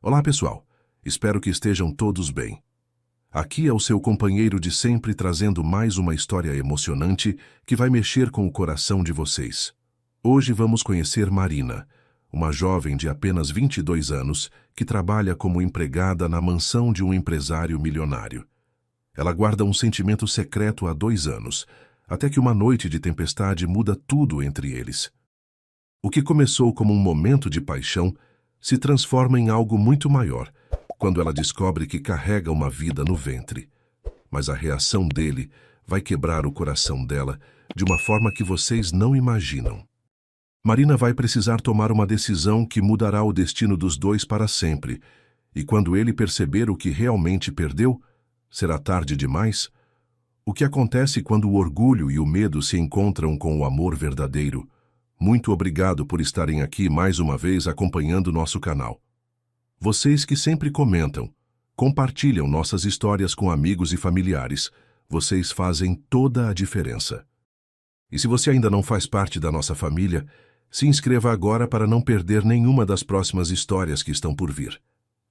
Olá, pessoal. Espero que estejam todos bem. Aqui é o seu companheiro de sempre trazendo mais uma história emocionante que vai mexer com o coração de vocês. Hoje vamos conhecer Marina, uma jovem de apenas 22 anos que trabalha como empregada na mansão de um empresário milionário. Ela guarda um sentimento secreto há 2 anos, até que uma noite de tempestade muda tudo entre eles. O que começou como um momento de paixão se transforma em algo muito maior, quando ela descobre que carrega uma vida no ventre. Mas a reação dele vai quebrar o coração dela de uma forma que vocês não imaginam. Marina vai precisar tomar uma decisão que mudará o destino dos dois para sempre, e quando ele perceber o que realmente perdeu, será tarde demais? O que acontece quando o orgulho e o medo se encontram com o amor verdadeiro? Muito obrigado por estarem aqui mais uma vez acompanhando nosso canal. Vocês que sempre comentam, compartilham nossas histórias com amigos e familiares, vocês fazem toda a diferença. E se você ainda não faz parte da nossa família, se inscreva agora para não perder nenhuma das próximas histórias que estão por vir.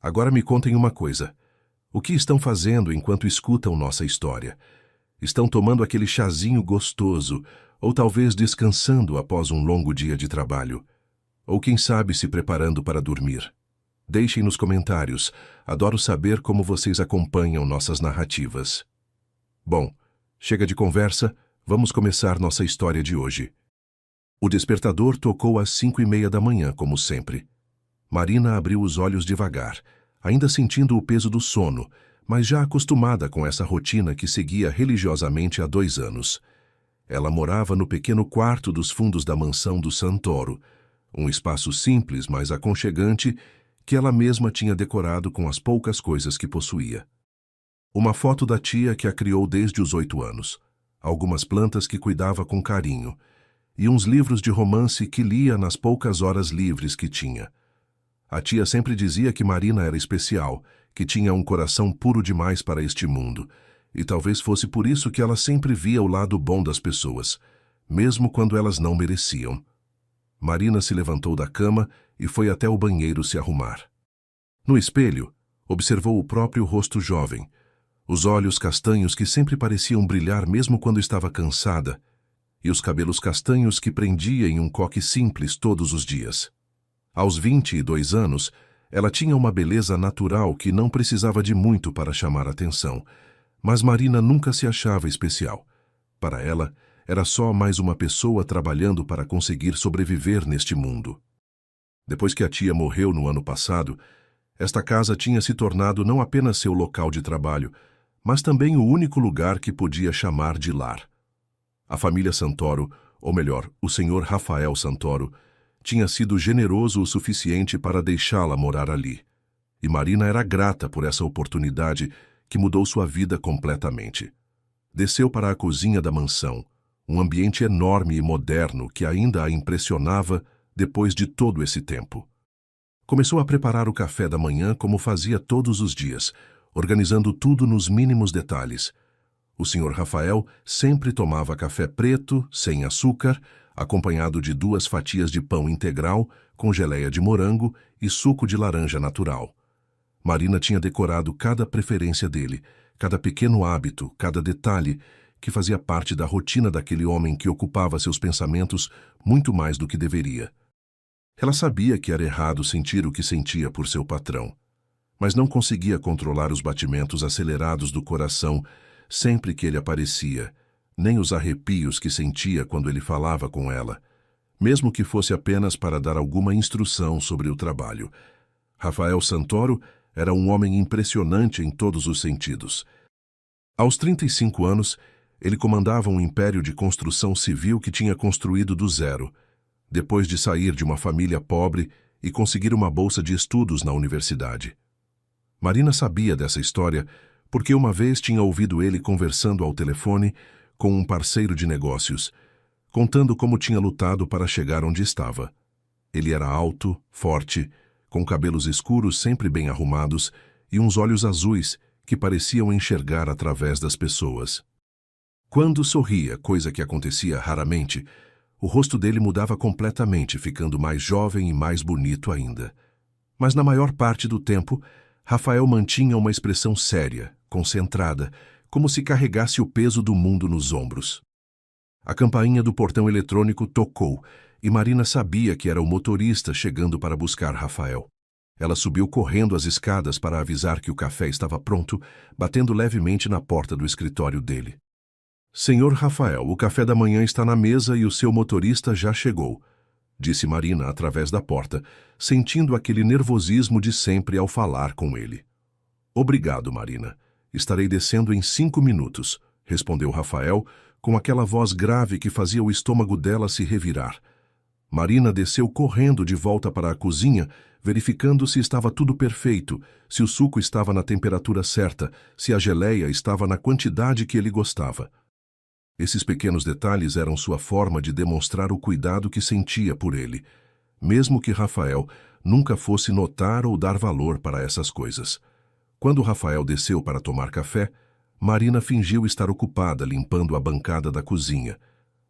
Agora me contem uma coisa. O que estão fazendo enquanto escutam nossa história? Estão tomando aquele chazinho gostoso, ou talvez descansando após um longo dia de trabalho? Ou quem sabe se preparando para dormir? Deixem nos comentários. Adoro saber como vocês acompanham nossas narrativas. Bom, chega de conversa, vamos começar nossa história de hoje. O despertador tocou às 5:30 da manhã, como sempre. Marina abriu os olhos devagar, ainda sentindo o peso do sono, mas já acostumada com essa rotina que seguia religiosamente há 2 anos. Ela morava no pequeno quarto dos fundos da mansão do Santoro, um espaço simples, mas aconchegante, que ela mesma tinha decorado com as poucas coisas que possuía. Uma foto da tia que a criou desde os 8 anos, algumas plantas que cuidava com carinho, e uns livros de romance que lia nas poucas horas livres que tinha. A tia sempre dizia que Marina era especial, que tinha um coração puro demais para este mundo, e talvez fosse por isso que ela sempre via o lado bom das pessoas, mesmo quando elas não mereciam. Marina se levantou da cama e foi até o banheiro se arrumar. No espelho, observou o próprio rosto jovem, os olhos castanhos que sempre pareciam brilhar mesmo quando estava cansada, e os cabelos castanhos que prendia em um coque simples todos os dias. Aos 22 anos, ela tinha uma beleza natural que não precisava de muito para chamar atenção, mas Marina nunca se achava especial. Para ela, era só mais uma pessoa trabalhando para conseguir sobreviver neste mundo. Depois que a tia morreu no ano passado, esta casa tinha se tornado não apenas seu local de trabalho, mas também o único lugar que podia chamar de lar. A família Santoro, ou melhor, o senhor Rafael Santoro, tinha sido generoso o suficiente para deixá-la morar ali. E Marina era grata por essa oportunidade que mudou sua vida completamente. Desceu para a cozinha da mansão, um ambiente enorme e moderno que ainda a impressionava depois de todo esse tempo. Começou a preparar o café da manhã como fazia todos os dias, organizando tudo nos mínimos detalhes. O senhor Rafael sempre tomava café preto, sem açúcar, acompanhado de 2 fatias de pão integral, com geleia de morango e suco de laranja natural. Marina tinha decorado cada preferência dele, cada pequeno hábito, cada detalhe, que fazia parte da rotina daquele homem que ocupava seus pensamentos muito mais do que deveria. Ela sabia que era errado sentir o que sentia por seu patrão, mas não conseguia controlar os batimentos acelerados do coração sempre que ele aparecia, nem os arrepios que sentia quando ele falava com ela, mesmo que fosse apenas para dar alguma instrução sobre o trabalho. Rafael Santoro era um homem impressionante em todos os sentidos. Aos 35 anos, ele comandava um império de construção civil que tinha construído do zero, depois de sair de uma família pobre e conseguir uma bolsa de estudos na universidade. Marina sabia dessa história porque uma vez tinha ouvido ele conversando ao telefone com um parceiro de negócios, contando como tinha lutado para chegar onde estava. Ele era alto, forte, com cabelos escuros sempre bem arrumados e uns olhos azuis que pareciam enxergar através das pessoas. Quando sorria, coisa que acontecia raramente, o rosto dele mudava completamente, ficando mais jovem e mais bonito ainda. Mas na maior parte do tempo, Rafael mantinha uma expressão séria, concentrada, como se carregasse o peso do mundo nos ombros. A campainha do portão eletrônico tocou, e Marina sabia que era o motorista chegando para buscar Rafael. Ela subiu correndo as escadas para avisar que o café estava pronto, batendo levemente na porta do escritório dele. Senhor Rafael, o café da manhã está na mesa e o seu motorista já chegou, disse Marina através da porta, sentindo aquele nervosismo de sempre ao falar com ele. Obrigado, Marina. Estarei descendo em 5 minutos, respondeu Rafael, com aquela voz grave que fazia o estômago dela se revirar. Marina desceu correndo de volta para a cozinha, verificando se estava tudo perfeito, se o suco estava na temperatura certa, se a geleia estava na quantidade que ele gostava. Esses pequenos detalhes eram sua forma de demonstrar o cuidado que sentia por ele, mesmo que Rafael nunca fosse notar ou dar valor para essas coisas. Quando Rafael desceu para tomar café, Marina fingiu estar ocupada limpando a bancada da cozinha,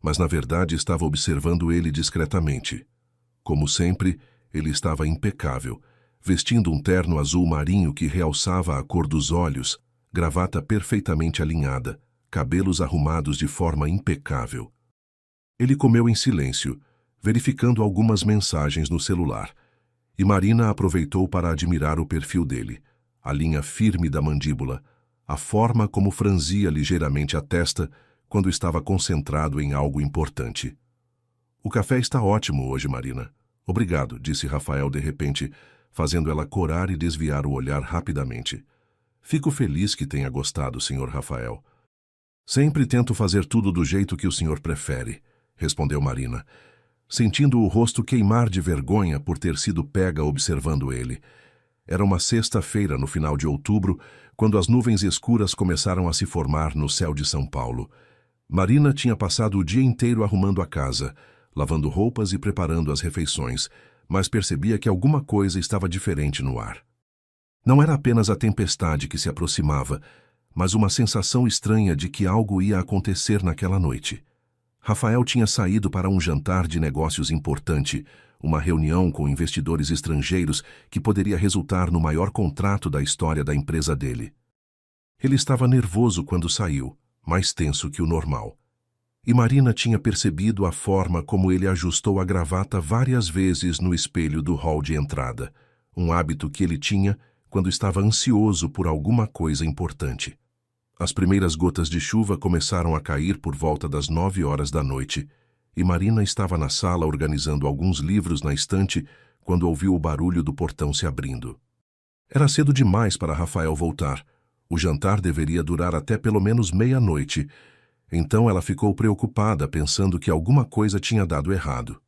mas na verdade estava observando ele discretamente. Como sempre, ele estava impecável, vestindo um terno azul marinho que realçava a cor dos olhos, gravata perfeitamente alinhada, cabelos arrumados de forma impecável. Ele comeu em silêncio, verificando algumas mensagens no celular, e Marina aproveitou para admirar o perfil dele, a linha firme da mandíbula, a forma como franzia ligeiramente a testa quando estava concentrado em algo importante. O café está ótimo hoje, Marina. Obrigado, disse Rafael de repente, fazendo ela corar e desviar o olhar rapidamente. Fico feliz que tenha gostado, Sr. Rafael. Sempre tento fazer tudo do jeito que o senhor prefere, respondeu Marina, sentindo o rosto queimar de vergonha por ter sido pega observando ele. Era uma sexta-feira no final de outubro, quando as nuvens escuras começaram a se formar no céu de São Paulo. Marina tinha passado o dia inteiro arrumando a casa, lavando roupas e preparando as refeições, mas percebia que alguma coisa estava diferente no ar. Não era apenas a tempestade que se aproximava, mas uma sensação estranha de que algo ia acontecer naquela noite. Rafael tinha saído para um jantar de negócios importante, uma reunião com investidores estrangeiros que poderia resultar no maior contrato da história da empresa dele. Ele estava nervoso quando saiu, mais tenso que o normal. E Marina tinha percebido a forma como ele ajustou a gravata várias vezes no espelho do hall de entrada, um hábito que ele tinha quando estava ansioso por alguma coisa importante. As primeiras gotas de chuva começaram a cair por volta das 9 horas da noite, e Marina estava na sala organizando alguns livros na estante quando ouviu o barulho do portão se abrindo. Era cedo demais para Rafael voltar. O jantar deveria durar até pelo menos meia-noite, então ela ficou preocupada pensando que alguma coisa tinha dado errado.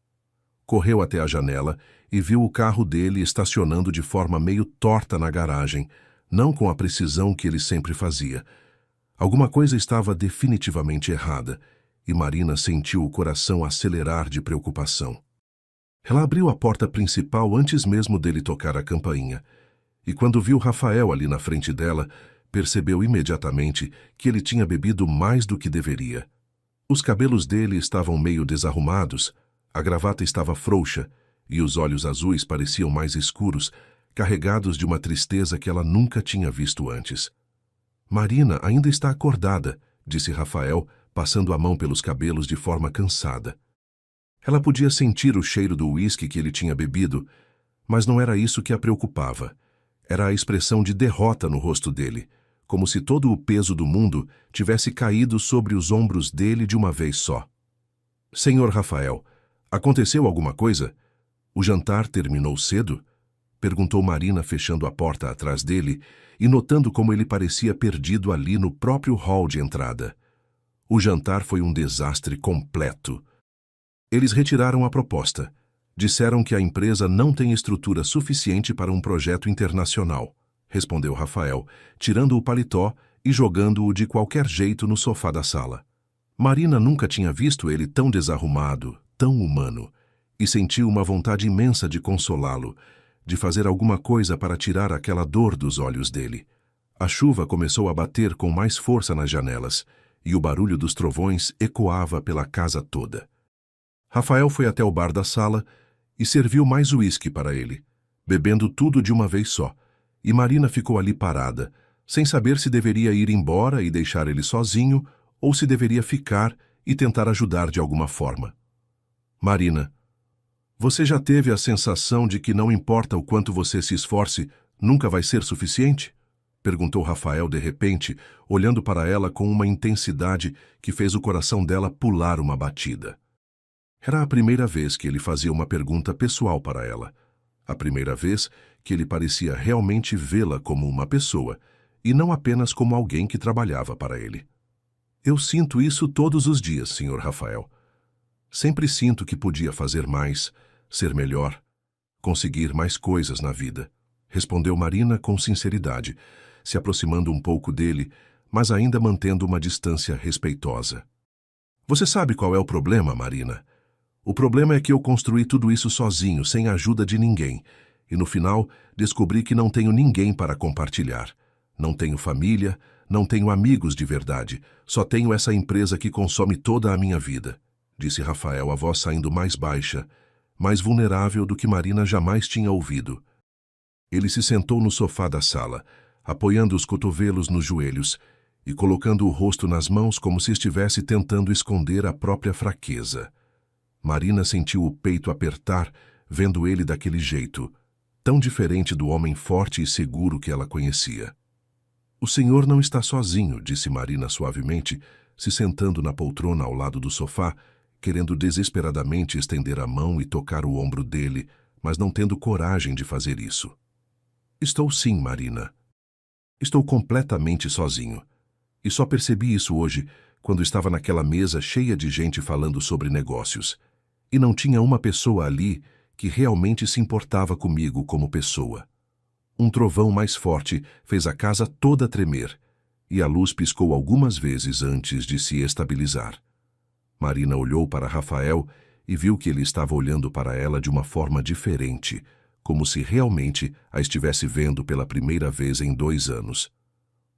Correu até a janela e viu o carro dele estacionando de forma meio torta na garagem, não com a precisão que ele sempre fazia. Alguma coisa estava definitivamente errada, e Marina sentiu o coração acelerar de preocupação. Ela abriu a porta principal antes mesmo dele tocar a campainha, e quando viu Rafael ali na frente dela, percebeu imediatamente que ele tinha bebido mais do que deveria. Os cabelos dele estavam meio desarrumados, a gravata estava frouxa, e os olhos azuis pareciam mais escuros, carregados de uma tristeza que ela nunca tinha visto antes. Marina ainda está acordada, disse Rafael, passando a mão pelos cabelos de forma cansada. Ela podia sentir o cheiro do uísque que ele tinha bebido, mas não era isso que a preocupava. Era a expressão de derrota no rosto dele, como se todo o peso do mundo tivesse caído sobre os ombros dele de uma vez só. Senhor Rafael, aconteceu alguma coisa? O jantar terminou cedo? Perguntou Marina, fechando a porta atrás dele e notando como ele parecia perdido ali no próprio hall de entrada. O jantar foi um desastre completo. Eles retiraram a proposta. Disseram que a empresa não tem estrutura suficiente para um projeto internacional, respondeu Rafael, tirando o paletó e jogando-o de qualquer jeito no sofá da sala. Marina nunca tinha visto ele tão desarrumado, tão humano, e sentiu uma vontade imensa de consolá-lo, de fazer alguma coisa para tirar aquela dor dos olhos dele. A chuva começou a bater com mais força nas janelas, e o barulho dos trovões ecoava pela casa toda. Rafael foi até o bar da sala e serviu mais uísque para ele. bebendo tudo de uma vez só, e Marina ficou ali parada, sem saber se deveria ir embora e deixar ele sozinho ou se deveria ficar e tentar ajudar de alguma forma. Marina, você já teve a sensação de que não importa o quanto você se esforce, nunca vai ser suficiente? Perguntou Rafael de repente, olhando para ela com uma intensidade que fez o coração dela pular uma batida. Era a primeira vez que ele fazia uma pergunta pessoal para ela. A primeira vez que ele parecia realmente vê-la como uma pessoa, e não apenas como alguém que trabalhava para ele. Eu sinto isso todos os dias, Sr. Rafael. Sempre sinto que podia fazer mais, ser melhor, conseguir mais coisas na vida, respondeu Marina com sinceridade, se aproximando um pouco dele, mas ainda mantendo uma distância respeitosa. Você sabe qual é o problema, Marina? O problema é que eu construí tudo isso sozinho, sem a ajuda de ninguém, e no final descobri que não tenho ninguém para compartilhar. Não tenho família, não tenho amigos de verdade, só tenho essa empresa que consome toda a minha vida, disse Rafael, a voz saindo mais baixa, mais vulnerável do que Marina jamais tinha ouvido. Ele se sentou no sofá da sala, apoiando os cotovelos nos joelhos e colocando o rosto nas mãos como se estivesse tentando esconder a própria fraqueza. Marina sentiu o peito apertar, vendo ele daquele jeito, tão diferente do homem forte e seguro que ela conhecia. O senhor não está sozinho, disse Marina suavemente, se sentando na poltrona ao lado do sofá, querendo desesperadamente estender a mão e tocar o ombro dele, mas não tendo coragem de fazer isso. Estou sim, Marina. Estou completamente sozinho. E só percebi isso hoje, quando estava naquela mesa cheia de gente falando sobre negócios. E não tinha uma pessoa ali que realmente se importava comigo como pessoa. Um trovão mais forte fez a casa toda tremer, e a luz piscou algumas vezes antes de se estabilizar. Marina olhou para Rafael e viu que ele estava olhando para ela de uma forma diferente, como se realmente a estivesse vendo pela primeira vez em 2 anos.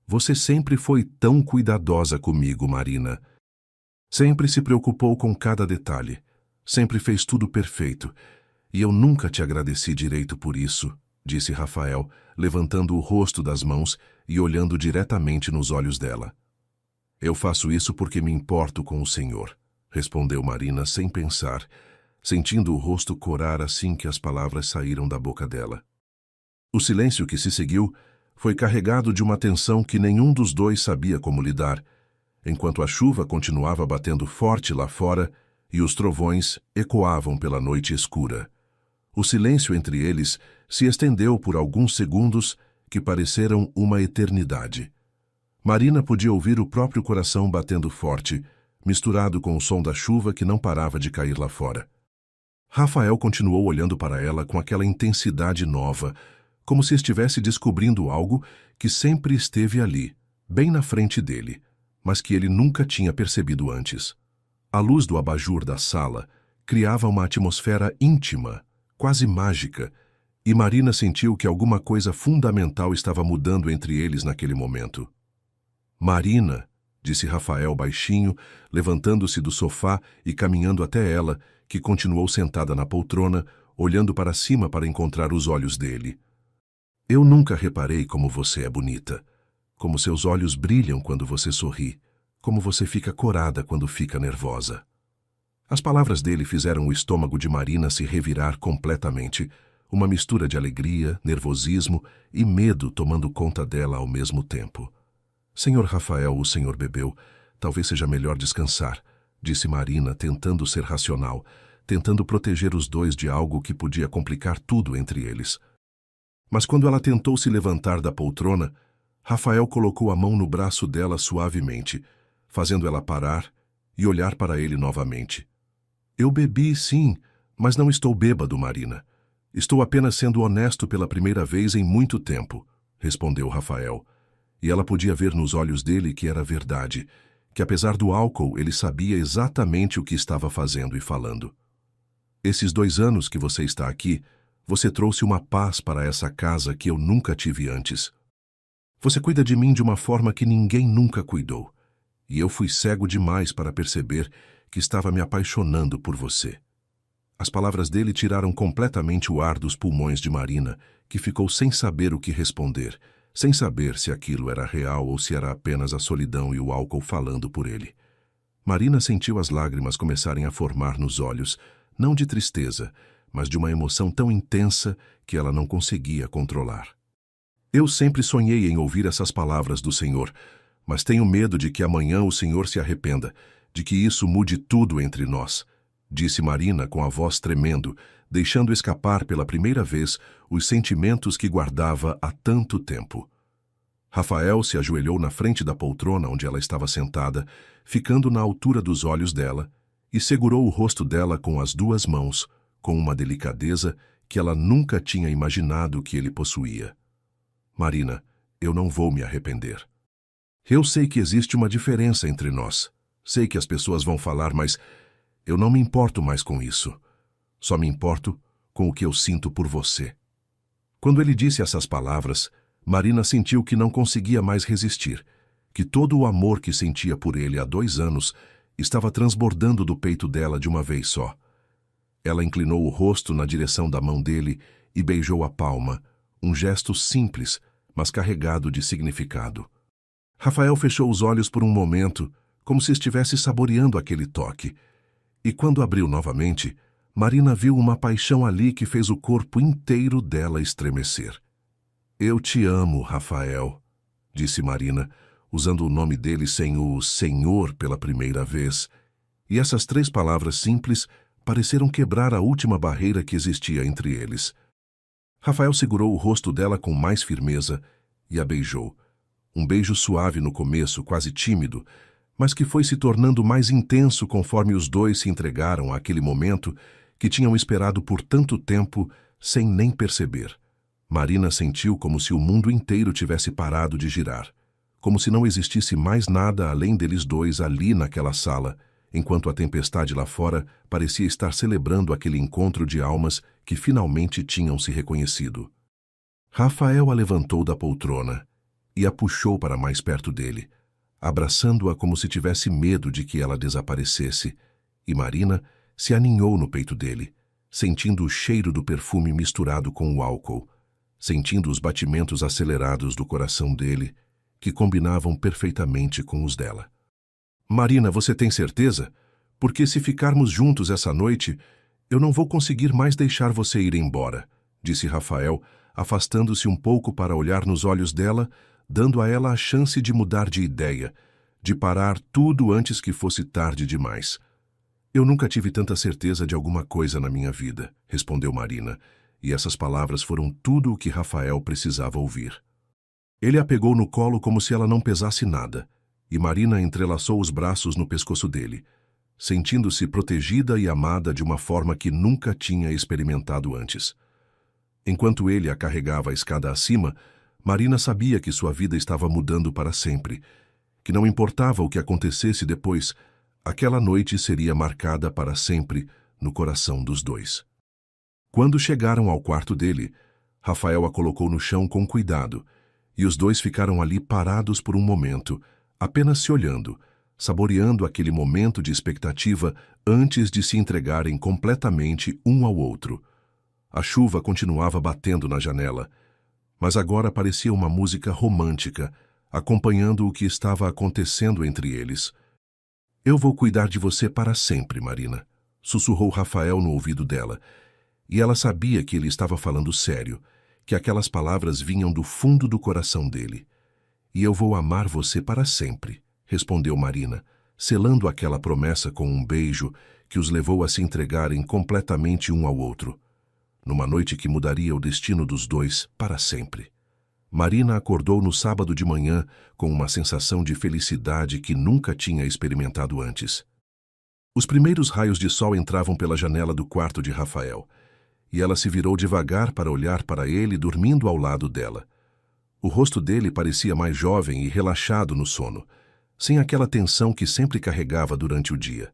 Você sempre foi tão cuidadosa comigo, Marina. Sempre se preocupou com cada detalhe. Sempre fez tudo perfeito. E eu nunca te agradeci direito por isso, disse Rafael, levantando o rosto das mãos e olhando diretamente nos olhos dela. Eu faço isso porque me importo com o Senhor, respondeu Marina sem pensar, sentindo o rosto corar assim que as palavras saíram da boca dela. O silêncio que se seguiu foi carregado de uma tensão que nenhum dos dois sabia como lidar, enquanto a chuva continuava batendo forte lá fora e os trovões ecoavam pela noite escura. O silêncio entre eles se estendeu por alguns segundos que pareceram uma eternidade. Marina podia ouvir o próprio coração batendo forte, misturado com o som da chuva que não parava de cair lá fora. Rafael continuou olhando para ela com aquela intensidade nova, como se estivesse descobrindo algo que sempre esteve ali, bem na frente dele, mas que ele nunca tinha percebido antes. A luz do abajur da sala criava uma atmosfera íntima, quase mágica, e Marina sentiu que alguma coisa fundamental estava mudando entre eles naquele momento. Marina, disse Rafael baixinho, levantando-se do sofá e caminhando até ela, que continuou sentada na poltrona, olhando para cima para encontrar os olhos dele. Eu nunca reparei como você é bonita, como seus olhos brilham quando você sorri, como você fica corada quando fica nervosa. As palavras dele fizeram o estômago de Marina se revirar completamente, uma mistura de alegria, nervosismo e medo tomando conta dela ao mesmo tempo. Senhor Rafael, o senhor bebeu. Talvez seja melhor descansar, disse Marina, tentando ser racional, tentando proteger os dois de algo que podia complicar tudo entre eles. Mas quando ela tentou se levantar da poltrona, Rafael colocou a mão no braço dela suavemente, fazendo ela parar e olhar para ele novamente. Eu bebi, sim, mas não estou bêbado, Marina. Estou apenas sendo honesto pela primeira vez em muito tempo, respondeu Rafael. E ela podia ver nos olhos dele que era verdade, que apesar do álcool ele sabia exatamente o que estava fazendo e falando. Esses 2 anos que você está aqui, você trouxe uma paz para essa casa que eu nunca tive antes. Você cuida de mim de uma forma que ninguém nunca cuidou, e eu fui cego demais para perceber que estava me apaixonando por você. As palavras dele tiraram completamente o ar dos pulmões de Marina, que ficou sem saber o que responder, sem saber se aquilo era real ou se era apenas a solidão e o álcool falando por ele. Marina sentiu as lágrimas começarem a formar nos olhos, não de tristeza, mas de uma emoção tão intensa que ela não conseguia controlar. Eu sempre sonhei em ouvir essas palavras do Senhor, mas tenho medo de que amanhã o Senhor se arrependa, de que isso mude tudo entre nós, disse Marina com a voz tremendo, deixando escapar pela primeira vez os sentimentos que guardava há tanto tempo. Rafael se ajoelhou na frente da poltrona onde ela estava sentada, ficando na altura dos olhos dela, e segurou o rosto dela com as duas mãos, com uma delicadeza que ela nunca tinha imaginado que ele possuía. Marina, eu não vou me arrepender. Eu sei que existe uma diferença entre nós. Sei que as pessoas vão falar, mas eu não me importo mais com isso. Só me importo com o que eu sinto por você. Quando ele disse essas palavras, Marina sentiu que não conseguia mais resistir, que todo o amor que sentia por ele há 2 anos estava transbordando do peito dela de uma vez só. Ela inclinou o rosto na direção da mão dele e beijou a palma, um gesto simples, mas carregado de significado. Rafael fechou os olhos por um momento, como se estivesse saboreando aquele toque. E quando abriu novamente, Marina viu uma paixão ali que fez o corpo inteiro dela estremecer. Eu te amo, Rafael, disse Marina, usando o nome dele sem o Senhor pela primeira vez. E essas 3 palavras simples pareceram quebrar a última barreira que existia entre eles. Rafael segurou o rosto dela com mais firmeza e a beijou. Um beijo suave no começo, quase tímido, mas que foi se tornando mais intenso conforme os dois se entregaram àquele momento que tinham esperado por tanto tempo sem nem perceber. Marina sentiu como se o mundo inteiro tivesse parado de girar, como se não existisse mais nada além deles dois ali naquela sala, enquanto a tempestade lá fora parecia estar celebrando aquele encontro de almas que finalmente tinham se reconhecido. Rafael a levantou da poltrona e a puxou para mais perto dele, abraçando-a como se tivesse medo de que ela desaparecesse, e Marina se aninhou no peito dele, sentindo o cheiro do perfume misturado com o álcool, sentindo os batimentos acelerados do coração dele, que combinavam perfeitamente com os dela. Marina, você tem certeza? Porque se ficarmos juntos essa noite, eu não vou conseguir mais deixar você ir embora, disse Rafael, afastando-se um pouco para olhar nos olhos dela, dando a ela a chance de mudar de ideia, de parar tudo antes que fosse tarde demais. Eu nunca tive tanta certeza de alguma coisa na minha vida, respondeu Marina, e essas palavras foram tudo o que Rafael precisava ouvir. Ele a pegou no colo como se ela não pesasse nada, e Marina entrelaçou os braços no pescoço dele, sentindo-se protegida e amada de uma forma que nunca tinha experimentado antes. Enquanto ele a carregava a escada acima, Marina sabia que sua vida estava mudando para sempre, que não importava o que acontecesse depois, aquela noite seria marcada para sempre no coração dos dois. Quando chegaram ao quarto dele, Rafael a colocou no chão com cuidado, e os dois ficaram ali parados por um momento, apenas se olhando, saboreando aquele momento de expectativa antes de se entregarem completamente um ao outro. A chuva continuava batendo na janela, mas agora parecia uma música romântica, acompanhando o que estava acontecendo entre eles. Eu vou cuidar de você para sempre, Marina, sussurrou Rafael no ouvido dela, e ela sabia que ele estava falando sério, que aquelas palavras vinham do fundo do coração dele. E eu vou amar você para sempre, respondeu Marina, selando aquela promessa com um beijo que os levou a se entregarem completamente um ao outro, numa noite que mudaria o destino dos dois para sempre. Marina acordou no sábado de manhã com uma sensação de felicidade que nunca tinha experimentado antes. Os primeiros raios de sol entravam pela janela do quarto de Rafael, e ela se virou devagar para olhar para ele dormindo ao lado dela. O rosto dele parecia mais jovem e relaxado no sono, sem aquela tensão que sempre carregava durante o dia.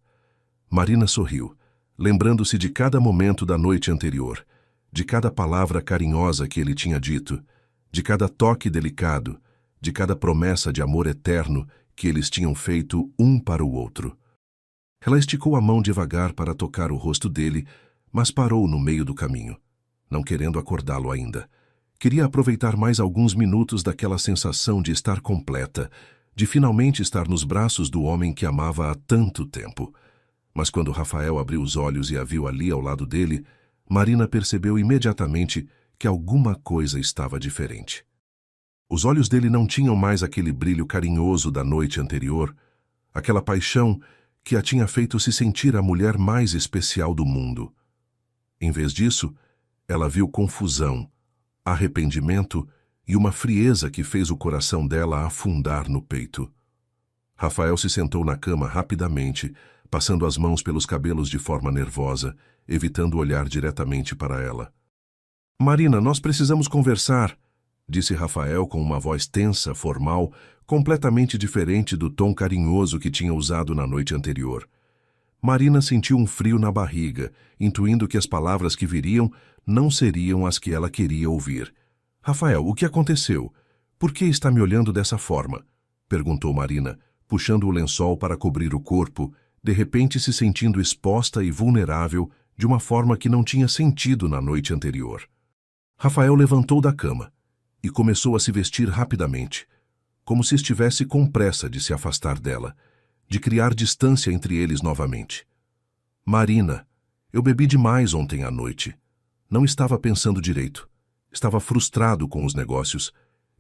Marina sorriu, lembrando-se de cada momento da noite anterior, de cada palavra carinhosa que ele tinha dito, de cada toque delicado, de cada promessa de amor eterno que eles tinham feito um para o outro. Ela esticou a mão devagar para tocar o rosto dele, mas parou no meio do caminho, não querendo acordá-lo ainda. Queria aproveitar mais alguns minutos daquela sensação de estar completa, de finalmente estar nos braços do homem que amava há tanto tempo. Mas quando Rafael abriu os olhos e a viu ali ao lado dele, Marina percebeu imediatamente que alguma coisa estava diferente. Os olhos dele não tinham mais aquele brilho carinhoso da noite anterior, aquela paixão que a tinha feito se sentir a mulher mais especial do mundo. Em vez disso, ela viu confusão, arrependimento e uma frieza que fez o coração dela afundar no peito. Rafael se sentou na cama rapidamente, passando as mãos pelos cabelos de forma nervosa, evitando olhar diretamente para ela. "Marina, nós precisamos conversar", disse Rafael com uma voz tensa, formal, completamente diferente do tom carinhoso que tinha usado na noite anterior. Marina sentiu um frio na barriga, intuindo que as palavras que viriam não seriam as que ela queria ouvir. "Rafael, o que aconteceu? Por que está me olhando dessa forma?", perguntou Marina, puxando o lençol para cobrir o corpo, de repente se sentindo exposta e vulnerável de uma forma que não tinha sentido na noite anterior. Rafael levantou da cama e começou a se vestir rapidamente, como se estivesse com pressa de se afastar dela, de criar distância entre eles novamente. "Marina, eu bebi demais ontem à noite. Não estava pensando direito. Estava frustrado com os negócios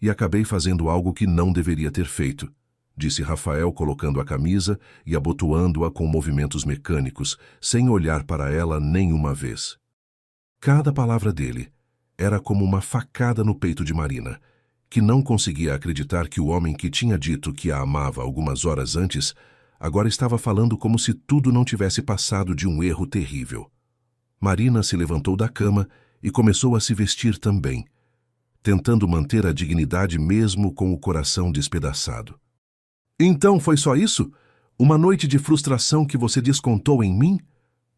e acabei fazendo algo que não deveria ter feito", disse Rafael, colocando a camisa e abotoando-a com movimentos mecânicos, sem olhar para ela nenhuma vez. Cada palavra dele era como uma facada no peito de Marina, que não conseguia acreditar que o homem que tinha dito que a amava algumas horas antes agora estava falando como se tudo não tivesse passado de um erro terrível. Marina se levantou da cama e começou a se vestir também, tentando manter a dignidade mesmo com o coração despedaçado. "Então foi só isso? Uma noite de frustração que você descontou em mim?",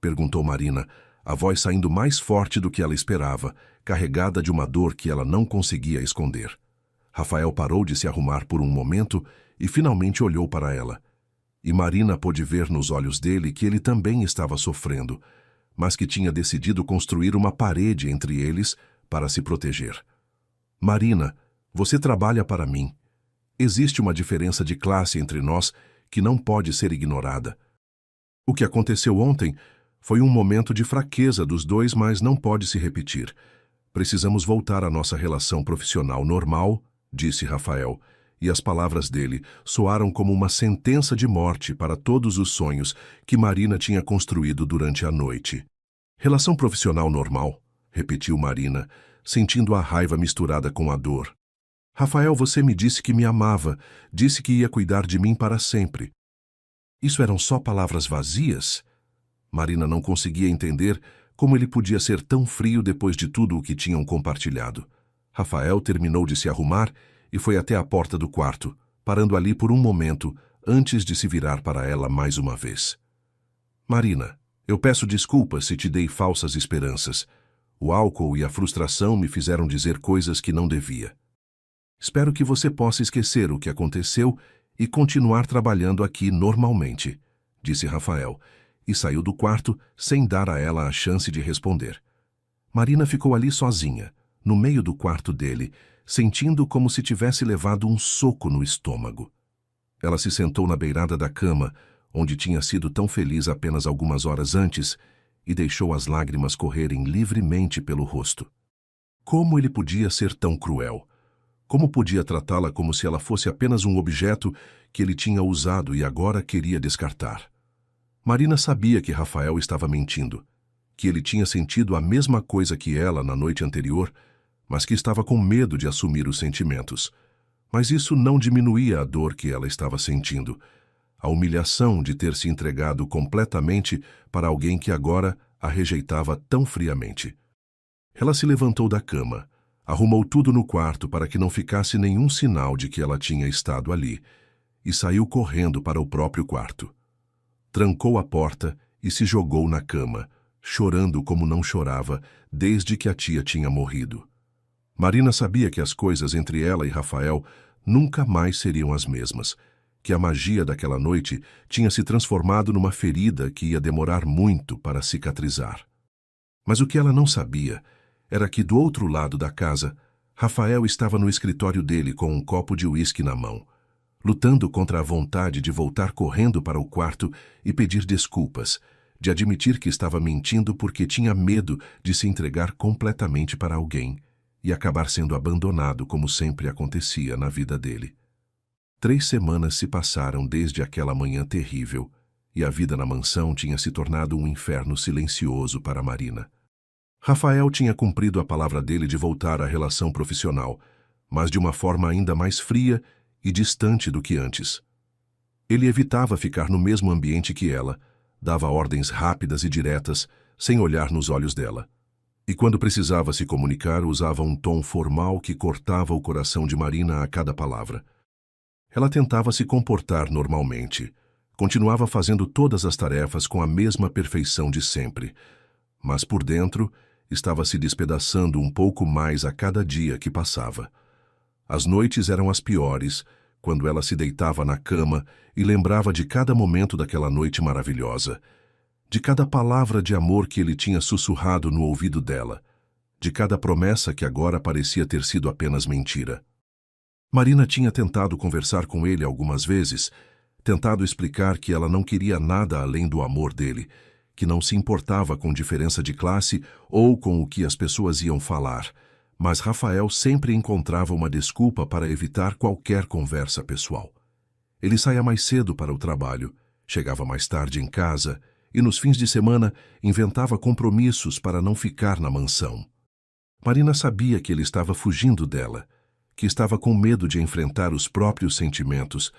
perguntou Marina, a voz saindo mais forte do que ela esperava, carregada de uma dor que ela não conseguia esconder. Rafael parou de se arrumar por um momento e finalmente olhou para ela. E Marina pôde ver nos olhos dele que ele também estava sofrendo, mas que tinha decidido construir uma parede entre eles para se proteger. "Marina, você trabalha para mim. Existe uma diferença de classe entre nós que não pode ser ignorada. O que aconteceu ontem foi um momento de fraqueza dos dois, mas não pode se repetir. Precisamos voltar à nossa relação profissional normal", disse Rafael, e as palavras dele soaram como uma sentença de morte para todos os sonhos que Marina tinha construído durante a noite. "Relação profissional normal", repetiu Marina, sentindo a raiva misturada com a dor. "Rafael, você me disse que me amava, disse que ia cuidar de mim para sempre. Isso eram só palavras vazias?" Marina não conseguia entender como ele podia ser tão frio depois de tudo o que tinham compartilhado. Rafael terminou de se arrumar e foi até a porta do quarto, parando ali por um momento antes de se virar para ela mais uma vez. "Marina, eu peço desculpas se te dei falsas esperanças. O álcool e a frustração me fizeram dizer coisas que não devia. Espero que você possa esquecer o que aconteceu e continuar trabalhando aqui normalmente", disse Rafael, e saiu do quarto sem dar a ela a chance de responder. Marina ficou ali sozinha, no meio do quarto dele, sentindo como se tivesse levado um soco no estômago. Ela se sentou na beirada da cama, onde tinha sido tão feliz apenas algumas horas antes, e deixou as lágrimas correrem livremente pelo rosto. Como ele podia ser tão cruel? Como podia tratá-la como se ela fosse apenas um objeto que ele tinha usado e agora queria descartar? Marina sabia que Rafael estava mentindo, que ele tinha sentido a mesma coisa que ela na noite anterior, mas que estava com medo de assumir os sentimentos. Mas isso não diminuía a dor que ela estava sentindo, a humilhação de ter se entregado completamente para alguém que agora a rejeitava tão friamente. Ela se levantou da cama, arrumou tudo no quarto para que não ficasse nenhum sinal de que ela tinha estado ali, e saiu correndo para o próprio quarto. Trancou a porta e se jogou na cama, chorando como não chorava desde que a tia tinha morrido. Marina sabia que as coisas entre ela e Rafael nunca mais seriam as mesmas, que a magia daquela noite tinha se transformado numa ferida que ia demorar muito para cicatrizar. Mas o que ela não sabia era que, do outro lado da casa, Rafael estava no escritório dele com um copo de uísque na mão, lutando contra a vontade de voltar correndo para o quarto e pedir desculpas, de admitir que estava mentindo porque tinha medo de se entregar completamente para alguém e acabar sendo abandonado como sempre acontecia na vida dele. 3 semanas se passaram desde aquela manhã terrível e a vida na mansão tinha se tornado um inferno silencioso para Marina. Rafael tinha cumprido a palavra dele de voltar à relação profissional, mas de uma forma ainda mais fria e distante do que antes. Ele evitava ficar no mesmo ambiente que ela, dava ordens rápidas e diretas, sem olhar nos olhos dela. E quando precisava se comunicar, usava um tom formal que cortava o coração de Marina a cada palavra. Ela tentava se comportar normalmente, continuava fazendo todas as tarefas com a mesma perfeição de sempre, mas por dentro estava se despedaçando um pouco mais a cada dia que passava. As noites eram as piores, quando ela se deitava na cama e lembrava de cada momento daquela noite maravilhosa, de cada palavra de amor que ele tinha sussurrado no ouvido dela, de cada promessa que agora parecia ter sido apenas mentira. Marina tinha tentado conversar com ele algumas vezes, tentado explicar que ela não queria nada além do amor dele, que não se importava com diferença de classe ou com o que as pessoas iam falar, mas Rafael sempre encontrava uma desculpa para evitar qualquer conversa pessoal. Ele saía mais cedo para o trabalho, chegava mais tarde em casa e nos fins de semana inventava compromissos para não ficar na mansão. Marina sabia que ele estava fugindo dela, que estava com medo de enfrentar os próprios sentimentos,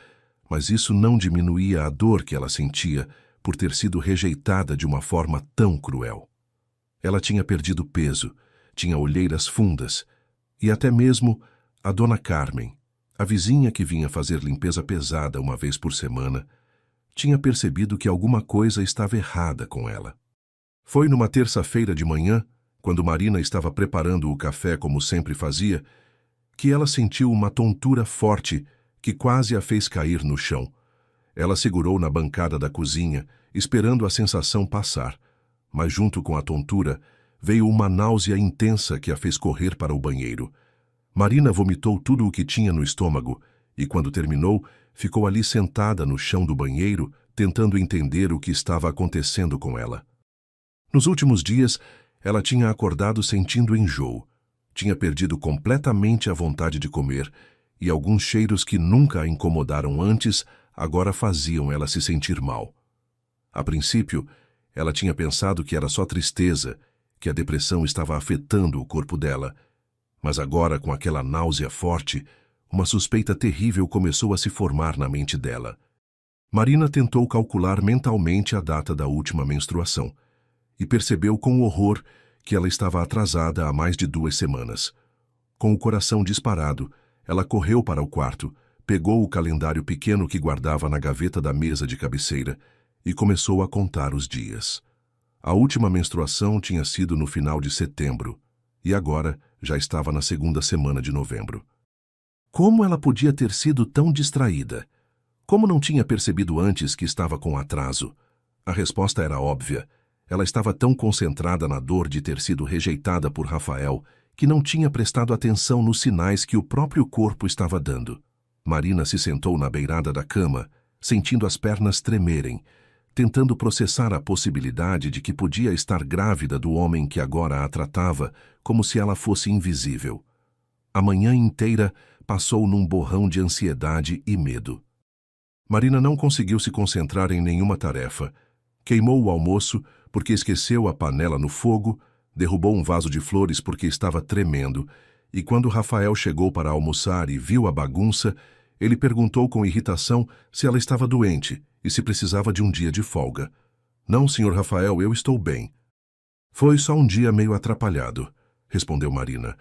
mas isso não diminuía a dor que ela sentia por ter sido rejeitada de uma forma tão cruel. Ela tinha perdido peso, tinha olheiras fundas, e até mesmo a dona Carmen, a vizinha que vinha fazer limpeza pesada uma vez por semana, tinha percebido que alguma coisa estava errada com ela. Foi numa terça-feira de manhã, quando Marina estava preparando o café como sempre fazia, que ela sentiu uma tontura forte que quase a fez cair no chão. Ela segurou na bancada da cozinha, esperando a sensação passar, mas junto com a tontura veio uma náusea intensa que a fez correr para o banheiro. Marina vomitou tudo o que tinha no estômago e, quando terminou, ficou ali sentada no chão do banheiro, tentando entender o que estava acontecendo com ela. Nos últimos dias, ela tinha acordado sentindo enjoo, tinha perdido completamente a vontade de comer e alguns cheiros que nunca a incomodaram antes agora faziam ela se sentir mal. A princípio, ela tinha pensado que era só tristeza, que a depressão estava afetando o corpo dela, mas agora, com aquela náusea forte, uma suspeita terrível começou a se formar na mente dela. Marina tentou calcular mentalmente a data da última menstruação e percebeu com horror que ela estava atrasada há mais de 2 semanas. Com o coração disparado, ela correu para o quarto, pegou o calendário pequeno que guardava na gaveta da mesa de cabeceira e começou a contar os dias. A última menstruação tinha sido no final de setembro e agora já estava na 2ª semana de novembro. Como ela podia ter sido tão distraída? Como não tinha percebido antes que estava com atraso? A resposta era óbvia. Ela estava tão concentrada na dor de ter sido rejeitada por Rafael que não tinha prestado atenção nos sinais que o próprio corpo estava dando. Marina se sentou na beirada da cama, sentindo as pernas tremerem, tentando processar a possibilidade de que podia estar grávida do homem que agora a tratava como se ela fosse invisível. A manhã inteira passou num borrão de ansiedade e medo. Marina não conseguiu se concentrar em nenhuma tarefa. Queimou o almoço porque esqueceu a panela no fogo, derrubou um vaso de flores porque estava tremendo, e quando Rafael chegou para almoçar e viu a bagunça, ele perguntou com irritação se ela estava doente e se precisava de um dia de folga. "Não, senhor Rafael, eu estou bem." "Foi só um dia meio atrapalhado", respondeu Marina,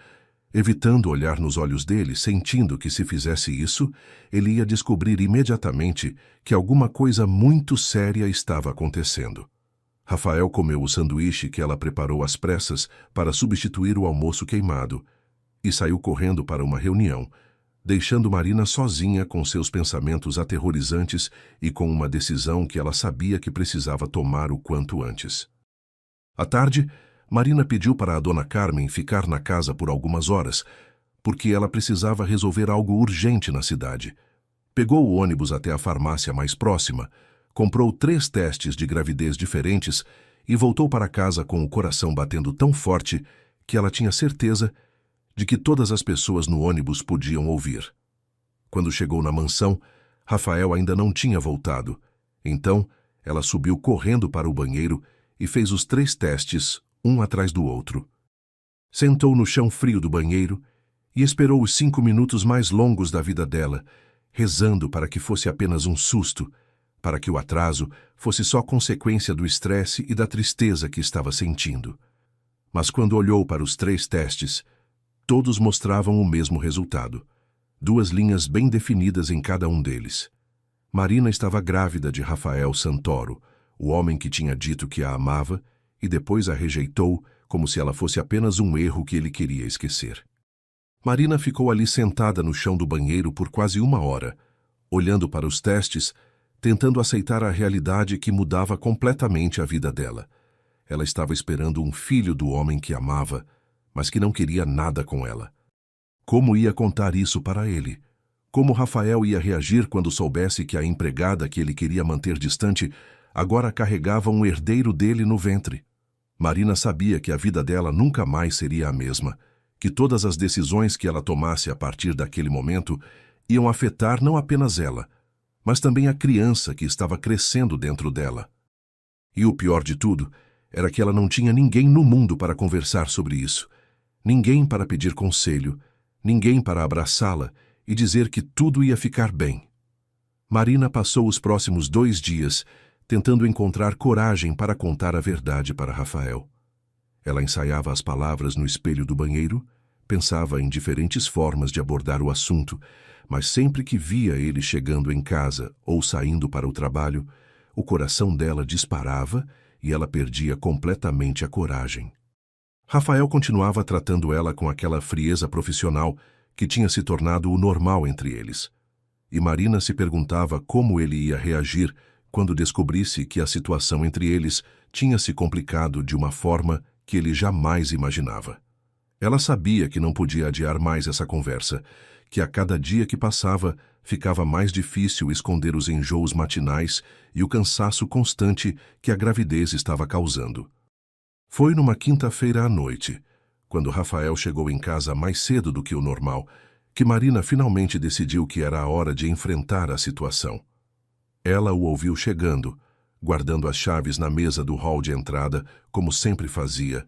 evitando olhar nos olhos dele, sentindo que se fizesse isso, ele ia descobrir imediatamente que alguma coisa muito séria estava acontecendo. Rafael comeu o sanduíche que ela preparou às pressas para substituir o almoço queimado e saiu correndo para uma reunião, deixando Marina sozinha com seus pensamentos aterrorizantes e com uma decisão que ela sabia que precisava tomar o quanto antes. À tarde, Marina pediu para a dona Carmen ficar na casa por algumas horas, porque ela precisava resolver algo urgente na cidade. Pegou o ônibus até a farmácia mais próxima, comprou 3 testes de gravidez diferentes e voltou para casa com o coração batendo tão forte que ela tinha certeza de que todas as pessoas no ônibus podiam ouvir. Quando chegou na mansão, Rafael ainda não tinha voltado. Então, ela subiu correndo para o banheiro e fez os 3 testes, um atrás do outro. Sentou no chão frio do banheiro e esperou os 5 minutos mais longos da vida dela, rezando para que fosse apenas um susto, para que o atraso fosse só consequência do estresse e da tristeza que estava sentindo. Mas quando olhou para os 3 testes, todos mostravam o mesmo resultado. 2 linhas bem definidas em cada um deles. Marina estava grávida de Rafael Santoro, o homem que tinha dito que a amava e depois a rejeitou como se ela fosse apenas um erro que ele queria esquecer. Marina ficou ali sentada no chão do banheiro por quase 1 hora, olhando para os testes, tentando aceitar a realidade que mudava completamente a vida dela. Ela estava esperando um filho do homem que amava, mas que não queria nada com ela. Como ia contar isso para ele? Como Rafael ia reagir quando soubesse que a empregada que ele queria manter distante agora carregava um herdeiro dele no ventre? Marina sabia que a vida dela nunca mais seria a mesma, que todas as decisões que ela tomasse a partir daquele momento iam afetar não apenas ela, mas também a criança que estava crescendo dentro dela. E o pior de tudo era que ela não tinha ninguém no mundo para conversar sobre isso, ninguém para pedir conselho, ninguém para abraçá-la e dizer que tudo ia ficar bem. Marina passou os próximos 2 dias tentando encontrar coragem para contar a verdade para Rafael. Ela ensaiava as palavras no espelho do banheiro, pensava em diferentes formas de abordar o assunto, mas sempre que via ele chegando em casa ou saindo para o trabalho, o coração dela disparava e ela perdia completamente a coragem. Rafael continuava tratando ela com aquela frieza profissional que tinha se tornado o normal entre eles. E Marina se perguntava como ele ia reagir quando descobrisse que a situação entre eles tinha se complicado de uma forma que ele jamais imaginava. Ela sabia que não podia adiar mais essa conversa, que a cada dia que passava ficava mais difícil esconder os enjoos matinais e o cansaço constante que a gravidez estava causando. Foi numa quinta-feira à noite, quando Rafael chegou em casa mais cedo do que o normal, que Marina finalmente decidiu que era a hora de enfrentar a situação. Ela o ouviu chegando, guardando as chaves na mesa do hall de entrada, como sempre fazia,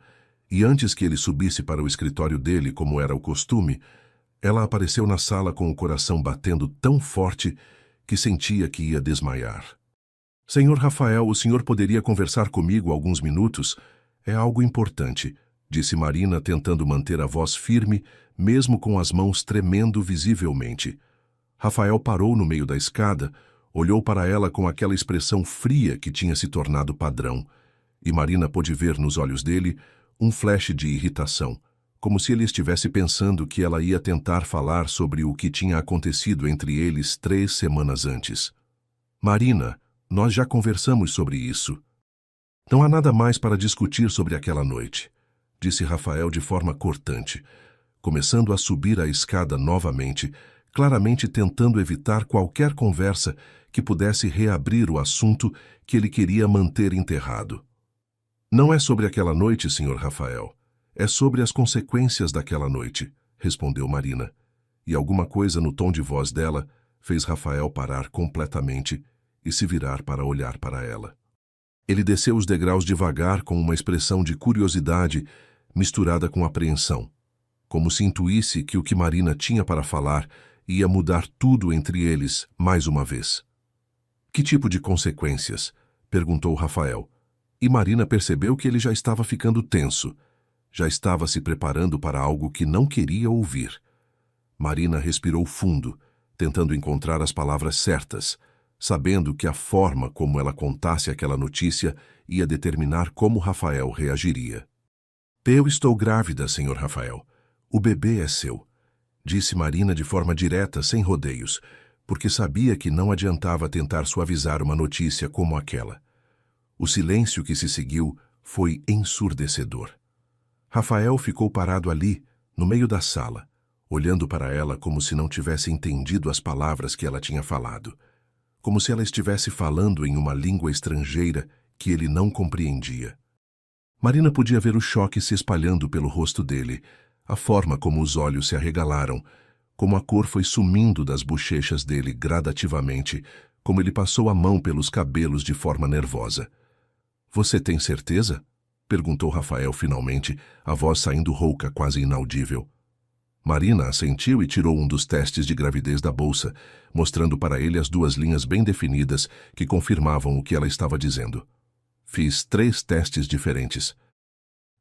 e antes que ele subisse para o escritório dele, como era o costume, ela apareceu na sala com o coração batendo tão forte que sentia que ia desmaiar. "Senhor Rafael, o senhor poderia conversar comigo alguns minutos? É algo importante", disse Marina, tentando manter a voz firme, mesmo com as mãos tremendo visivelmente. Rafael parou no meio da escada, olhou para ela com aquela expressão fria que tinha se tornado padrão, e Marina pôde ver nos olhos dele um flash de irritação, como se ele estivesse pensando que ela ia tentar falar sobre o que tinha acontecido entre eles 3 semanas antes. "Marina, nós já conversamos sobre isso. Não há nada mais para discutir sobre aquela noite", disse Rafael de forma cortante, começando a subir a escada novamente, claramente tentando evitar qualquer conversa que pudesse reabrir o assunto que ele queria manter enterrado. "Não é sobre aquela noite, Sr. Rafael. É sobre as consequências daquela noite", respondeu Marina, e alguma coisa no tom de voz dela fez Rafael parar completamente e se virar para olhar para ela. Ele desceu os degraus devagar com uma expressão de curiosidade misturada com apreensão, como se intuísse que o que Marina tinha para falar ia mudar tudo entre eles mais uma vez. "Que tipo de consequências?", perguntou Rafael, e Marina percebeu que ele já estava ficando tenso, já estava se preparando para algo que não queria ouvir. Marina respirou fundo, tentando encontrar as palavras certas, sabendo que a forma como ela contasse aquela notícia ia determinar como Rafael reagiria. "Eu estou grávida, Sr. Rafael. O bebê é seu", disse Marina de forma direta, sem rodeios, porque sabia que não adiantava tentar suavizar uma notícia como aquela. O silêncio que se seguiu foi ensurdecedor. Rafael ficou parado ali, no meio da sala, olhando para ela como se não tivesse entendido as palavras que ela tinha falado, como se ela estivesse falando em uma língua estrangeira que ele não compreendia. Marina podia ver o choque se espalhando pelo rosto dele, a forma como os olhos se arregalaram, como a cor foi sumindo das bochechas dele gradativamente, como ele passou a mão pelos cabelos de forma nervosa. "Você tem certeza?" perguntou Rafael finalmente, a voz saindo rouca, quase inaudível. Marina assentiu e tirou um dos testes de gravidez da bolsa, mostrando para ele as 2 linhas bem definidas que confirmavam o que ela estava dizendo. "Fiz 3 testes diferentes.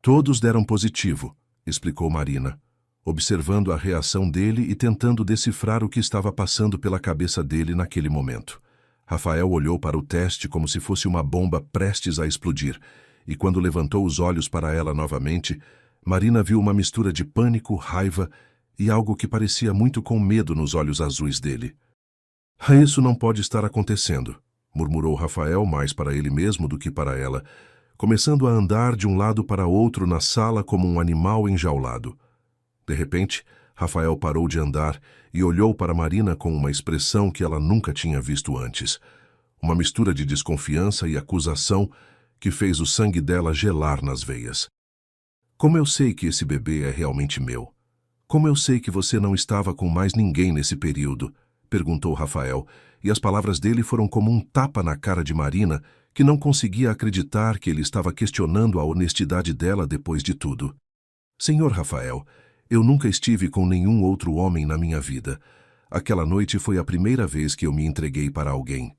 Todos deram positivo", explicou Marina, observando a reação dele e tentando decifrar o que estava passando pela cabeça dele naquele momento. Rafael olhou para o teste como se fosse uma bomba prestes a explodir, e quando levantou os olhos para ela novamente, Marina viu uma mistura de pânico, raiva e algo que parecia muito com medo nos olhos azuis dele. "Isso não pode estar acontecendo", murmurou Rafael mais para ele mesmo do que para ela, começando a andar de um lado para outro na sala como um animal enjaulado. De repente, Rafael parou de andar e olhou para Marina com uma expressão que ela nunca tinha visto antes. Uma mistura de desconfiança e acusação que fez o sangue dela gelar nas veias. "Como eu sei que esse bebê é realmente meu? Como eu sei que você não estava com mais ninguém nesse período?", perguntou Rafael, e as palavras dele foram como um tapa na cara de Marina, que não conseguia acreditar que ele estava questionando a honestidade dela depois de tudo. "Senhor Rafael, eu nunca estive com nenhum outro homem na minha vida. Aquela noite foi a primeira vez que eu me entreguei para alguém."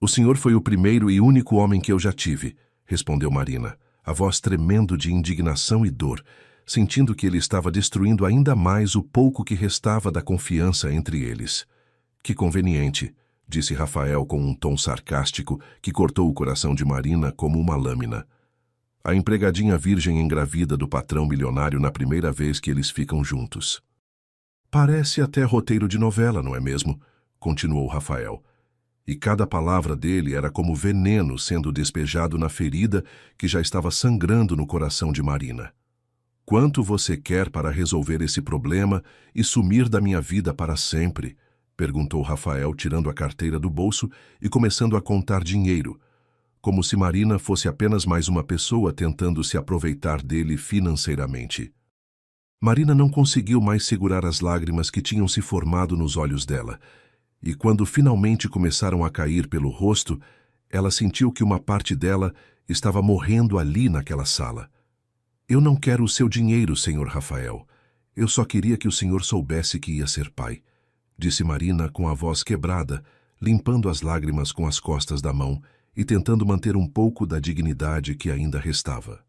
"O senhor foi o primeiro e único homem que eu já tive", respondeu Marina, a voz tremendo de indignação e dor, sentindo que ele estava destruindo ainda mais o pouco que restava da confiança entre eles. "Que conveniente", disse Rafael com um tom sarcástico que cortou o coração de Marina como uma lâmina. "A empregadinha virgem engravida do patrão milionário na primeira vez que eles ficam juntos." "Parece até roteiro de novela, não é mesmo?", continuou Rafael. E cada palavra dele era como veneno sendo despejado na ferida que já estava sangrando no coração de Marina. "Quanto você quer para resolver esse problema e sumir da minha vida para sempre?", perguntou Rafael, tirando a carteira do bolso e começando a contar dinheiro, como se Marina fosse apenas mais uma pessoa tentando se aproveitar dele financeiramente. Marina não conseguiu mais segurar as lágrimas que tinham se formado nos olhos dela, e quando finalmente começaram a cair pelo rosto, ela sentiu que uma parte dela estava morrendo ali naquela sala. "Eu não quero o seu dinheiro, senhor Rafael. Eu só queria que o senhor soubesse que ia ser pai", disse Marina com a voz quebrada, limpando as lágrimas com as costas da mão e tentando manter um pouco da dignidade que ainda restava.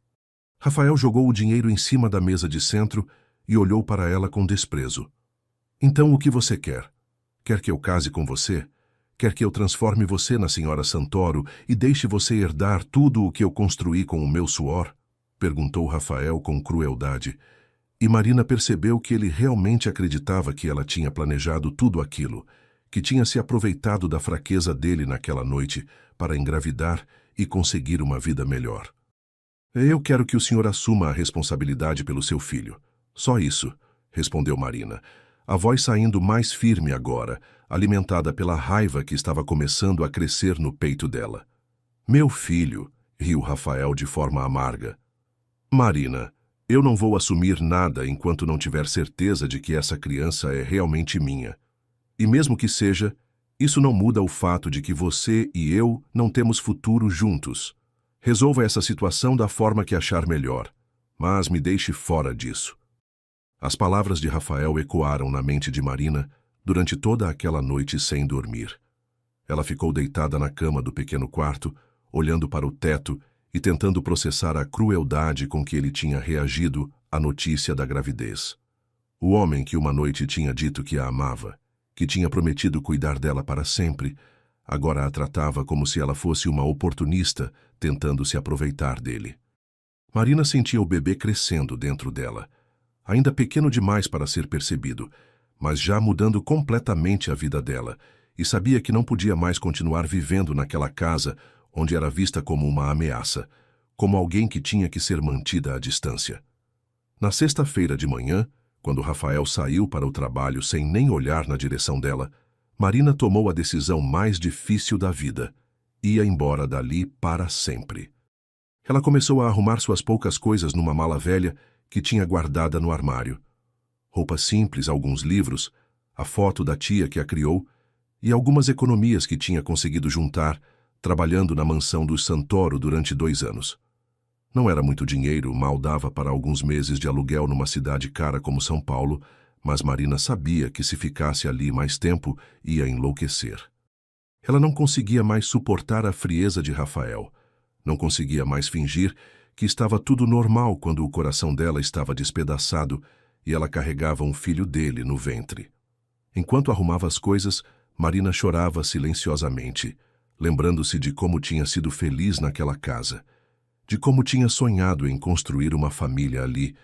Rafael jogou o dinheiro em cima da mesa de centro e olhou para ela com desprezo. "Então o que você quer? Quer que eu case com você? Quer que eu transforme você na senhora Santoro e deixe você herdar tudo o que eu construí com o meu suor?", perguntou Rafael com crueldade, e Marina percebeu que ele realmente acreditava que ela tinha planejado tudo aquilo, que tinha se aproveitado da fraqueza dele naquela noite para engravidar e conseguir uma vida melhor. "Eu quero que o senhor assuma a responsabilidade pelo seu filho. Só isso", respondeu Marina, a voz saindo mais firme agora, alimentada pela raiva que estava começando a crescer no peito dela. "Meu filho", riu Rafael de forma amarga. "Marina, eu não vou assumir nada enquanto não tiver certeza de que essa criança é realmente minha. E mesmo que seja, isso não muda o fato de que você e eu não temos futuro juntos. Resolva essa situação da forma que achar melhor, mas me deixe fora disso." As palavras de Rafael ecoaram na mente de Marina durante toda aquela noite sem dormir. Ela ficou deitada na cama do pequeno quarto, olhando para o teto e tentando processar a crueldade com que ele tinha reagido à notícia da gravidez. O homem que uma noite tinha dito que a amava, que tinha prometido cuidar dela para sempre, agora a tratava como se ela fosse uma oportunista tentando se aproveitar dele. Marina sentia o bebê crescendo dentro dela, ainda pequeno demais para ser percebido, mas já mudando completamente a vida dela, e sabia que não podia mais continuar vivendo naquela casa onde era vista como uma ameaça, como alguém que tinha que ser mantida à distância. Na sexta-feira de manhã, quando Rafael saiu para o trabalho sem nem olhar na direção dela, Marina tomou a decisão mais difícil da vida. Ia embora dali para sempre. Ela começou a arrumar suas poucas coisas numa mala velha que tinha guardada no armário. Roupas simples, alguns livros, a foto da tia que a criou e algumas economias que tinha conseguido juntar, trabalhando na mansão dos Santoro durante 2 anos. Não era muito dinheiro, mal dava para alguns meses de aluguel numa cidade cara como São Paulo, mas Marina sabia que se ficasse ali mais tempo, ia enlouquecer. Ela não conseguia mais suportar a frieza de Rafael. Não conseguia mais fingir que estava tudo normal quando o coração dela estava despedaçado e ela carregava um filho dele no ventre. Enquanto arrumava as coisas, Marina chorava silenciosamente, lembrando-se de como tinha sido feliz naquela casa, de como tinha sonhado em construir uma família ali,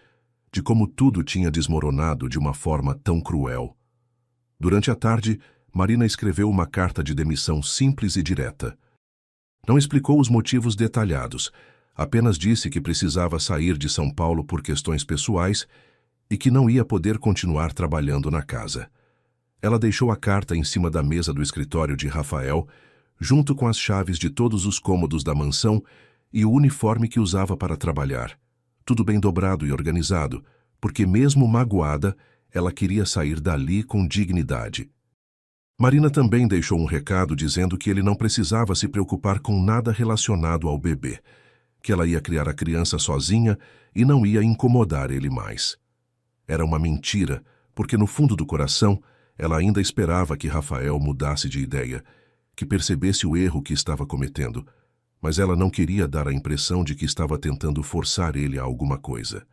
de como tudo tinha desmoronado de uma forma tão cruel. Durante a tarde, Marina escreveu uma carta de demissão simples e direta. Não explicou os motivos detalhados, apenas disse que precisava sair de São Paulo por questões pessoais e que não ia poder continuar trabalhando na casa. Ela deixou a carta em cima da mesa do escritório de Rafael, junto com as chaves de todos os cômodos da mansão e o uniforme que usava para trabalhar. Tudo bem dobrado e organizado, porque mesmo magoada, ela queria sair dali com dignidade. Marina também deixou um recado dizendo que ele não precisava se preocupar com nada relacionado ao bebê, que ela ia criar a criança sozinha e não ia incomodar ele mais. Era uma mentira, porque no fundo do coração, ela ainda esperava que Rafael mudasse de ideia, que percebesse o erro que estava cometendo, mas ela não queria dar a impressão de que estava tentando forçar ele a alguma coisa.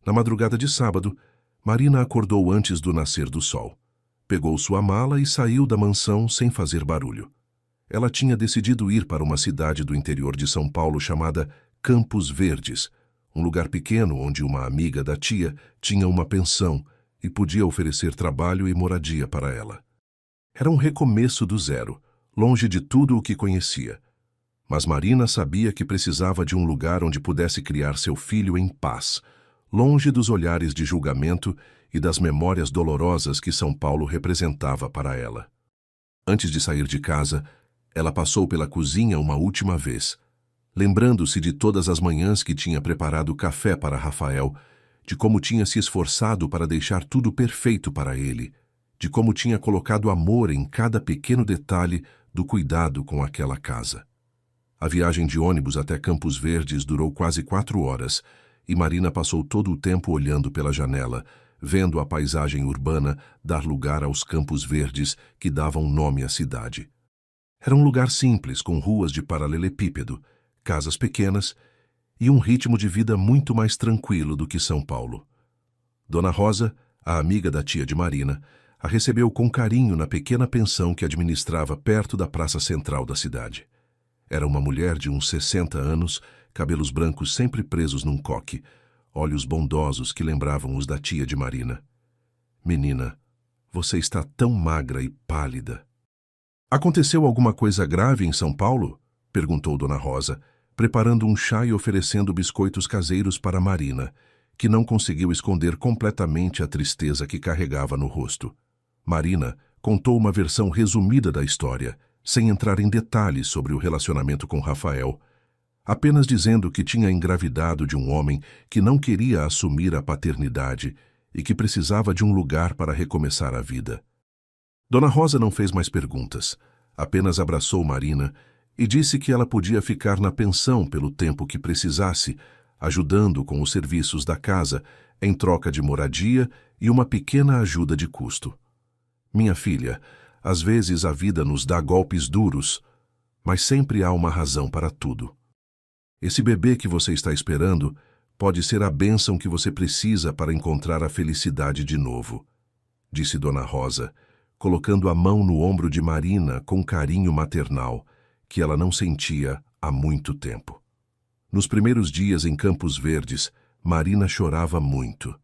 Na madrugada de sábado, Marina acordou antes do nascer do sol. Pegou sua mala e saiu da mansão sem fazer barulho. Ela tinha decidido ir para uma cidade do interior de São Paulo chamada Campos Verdes, um lugar pequeno onde uma amiga da tia tinha uma pensão e podia oferecer trabalho e moradia para ela. Era um recomeço do zero, longe de tudo o que conhecia. Mas Marina sabia que precisava de um lugar onde pudesse criar seu filho em paz, longe dos olhares de julgamento e das memórias dolorosas que São Paulo representava para ela. Antes de sair de casa, ela passou pela cozinha uma última vez, lembrando-se de todas as manhãs que tinha preparado café para Rafael, de como tinha se esforçado para deixar tudo perfeito para ele, de como tinha colocado amor em cada pequeno detalhe do cuidado com aquela casa. A viagem de ônibus até Campos Verdes durou quase 4 horas e Marina passou todo o tempo olhando pela janela, vendo a paisagem urbana dar lugar aos campos verdes que davam nome à cidade. Era um lugar simples, com ruas de paralelepípedo, casas pequenas e um ritmo de vida muito mais tranquilo do que São Paulo. Dona Rosa, a amiga da tia de Marina, a recebeu com carinho na pequena pensão que administrava perto da praça central da cidade. Era uma mulher de uns 60 anos, cabelos brancos sempre presos num coque, olhos bondosos que lembravam os da tia de Marina. Menina, você está tão magra e pálida. Aconteceu alguma coisa grave em São Paulo? Perguntou Dona Rosa, preparando um chá e oferecendo biscoitos caseiros para Marina, que não conseguiu esconder completamente a tristeza que carregava no rosto. Marina contou uma versão resumida da história, sem entrar em detalhes sobre o relacionamento com Rafael, apenas dizendo que tinha engravidado de um homem que não queria assumir a paternidade e que precisava de um lugar para recomeçar a vida. Dona Rosa não fez mais perguntas, apenas abraçou Marina e disse que ela podia ficar na pensão pelo tempo que precisasse, ajudando com os serviços da casa, em troca de moradia e uma pequena ajuda de custo. Minha filha, às vezes a vida nos dá golpes duros, mas sempre há uma razão para tudo. Esse bebê que você está esperando pode ser a bênção que você precisa para encontrar a felicidade de novo, disse Dona Rosa, colocando a mão no ombro de Marina com carinho maternal, que ela não sentia há muito tempo. Nos primeiros dias em Campos Verdes, Marina chorava muito,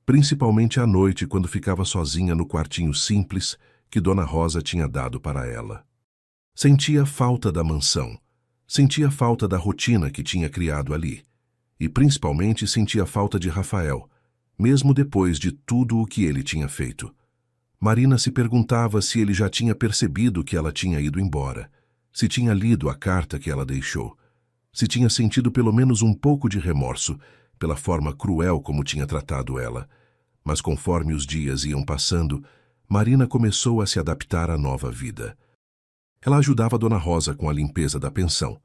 principalmente à noite quando ficava sozinha no quartinho simples que Dona Rosa tinha dado para ela. Sentia falta da mansão, sentia falta da rotina que tinha criado ali, e principalmente sentia falta de Rafael, mesmo depois de tudo o que ele tinha feito. Marina se perguntava se ele já tinha percebido que ela tinha ido embora, se tinha lido a carta que ela deixou, se tinha sentido pelo menos um pouco de remorso pela forma cruel como tinha tratado ela. Mas conforme os dias iam passando, Marina começou a se adaptar à nova vida. Ela ajudava Dona Rosa com a limpeza da pensão,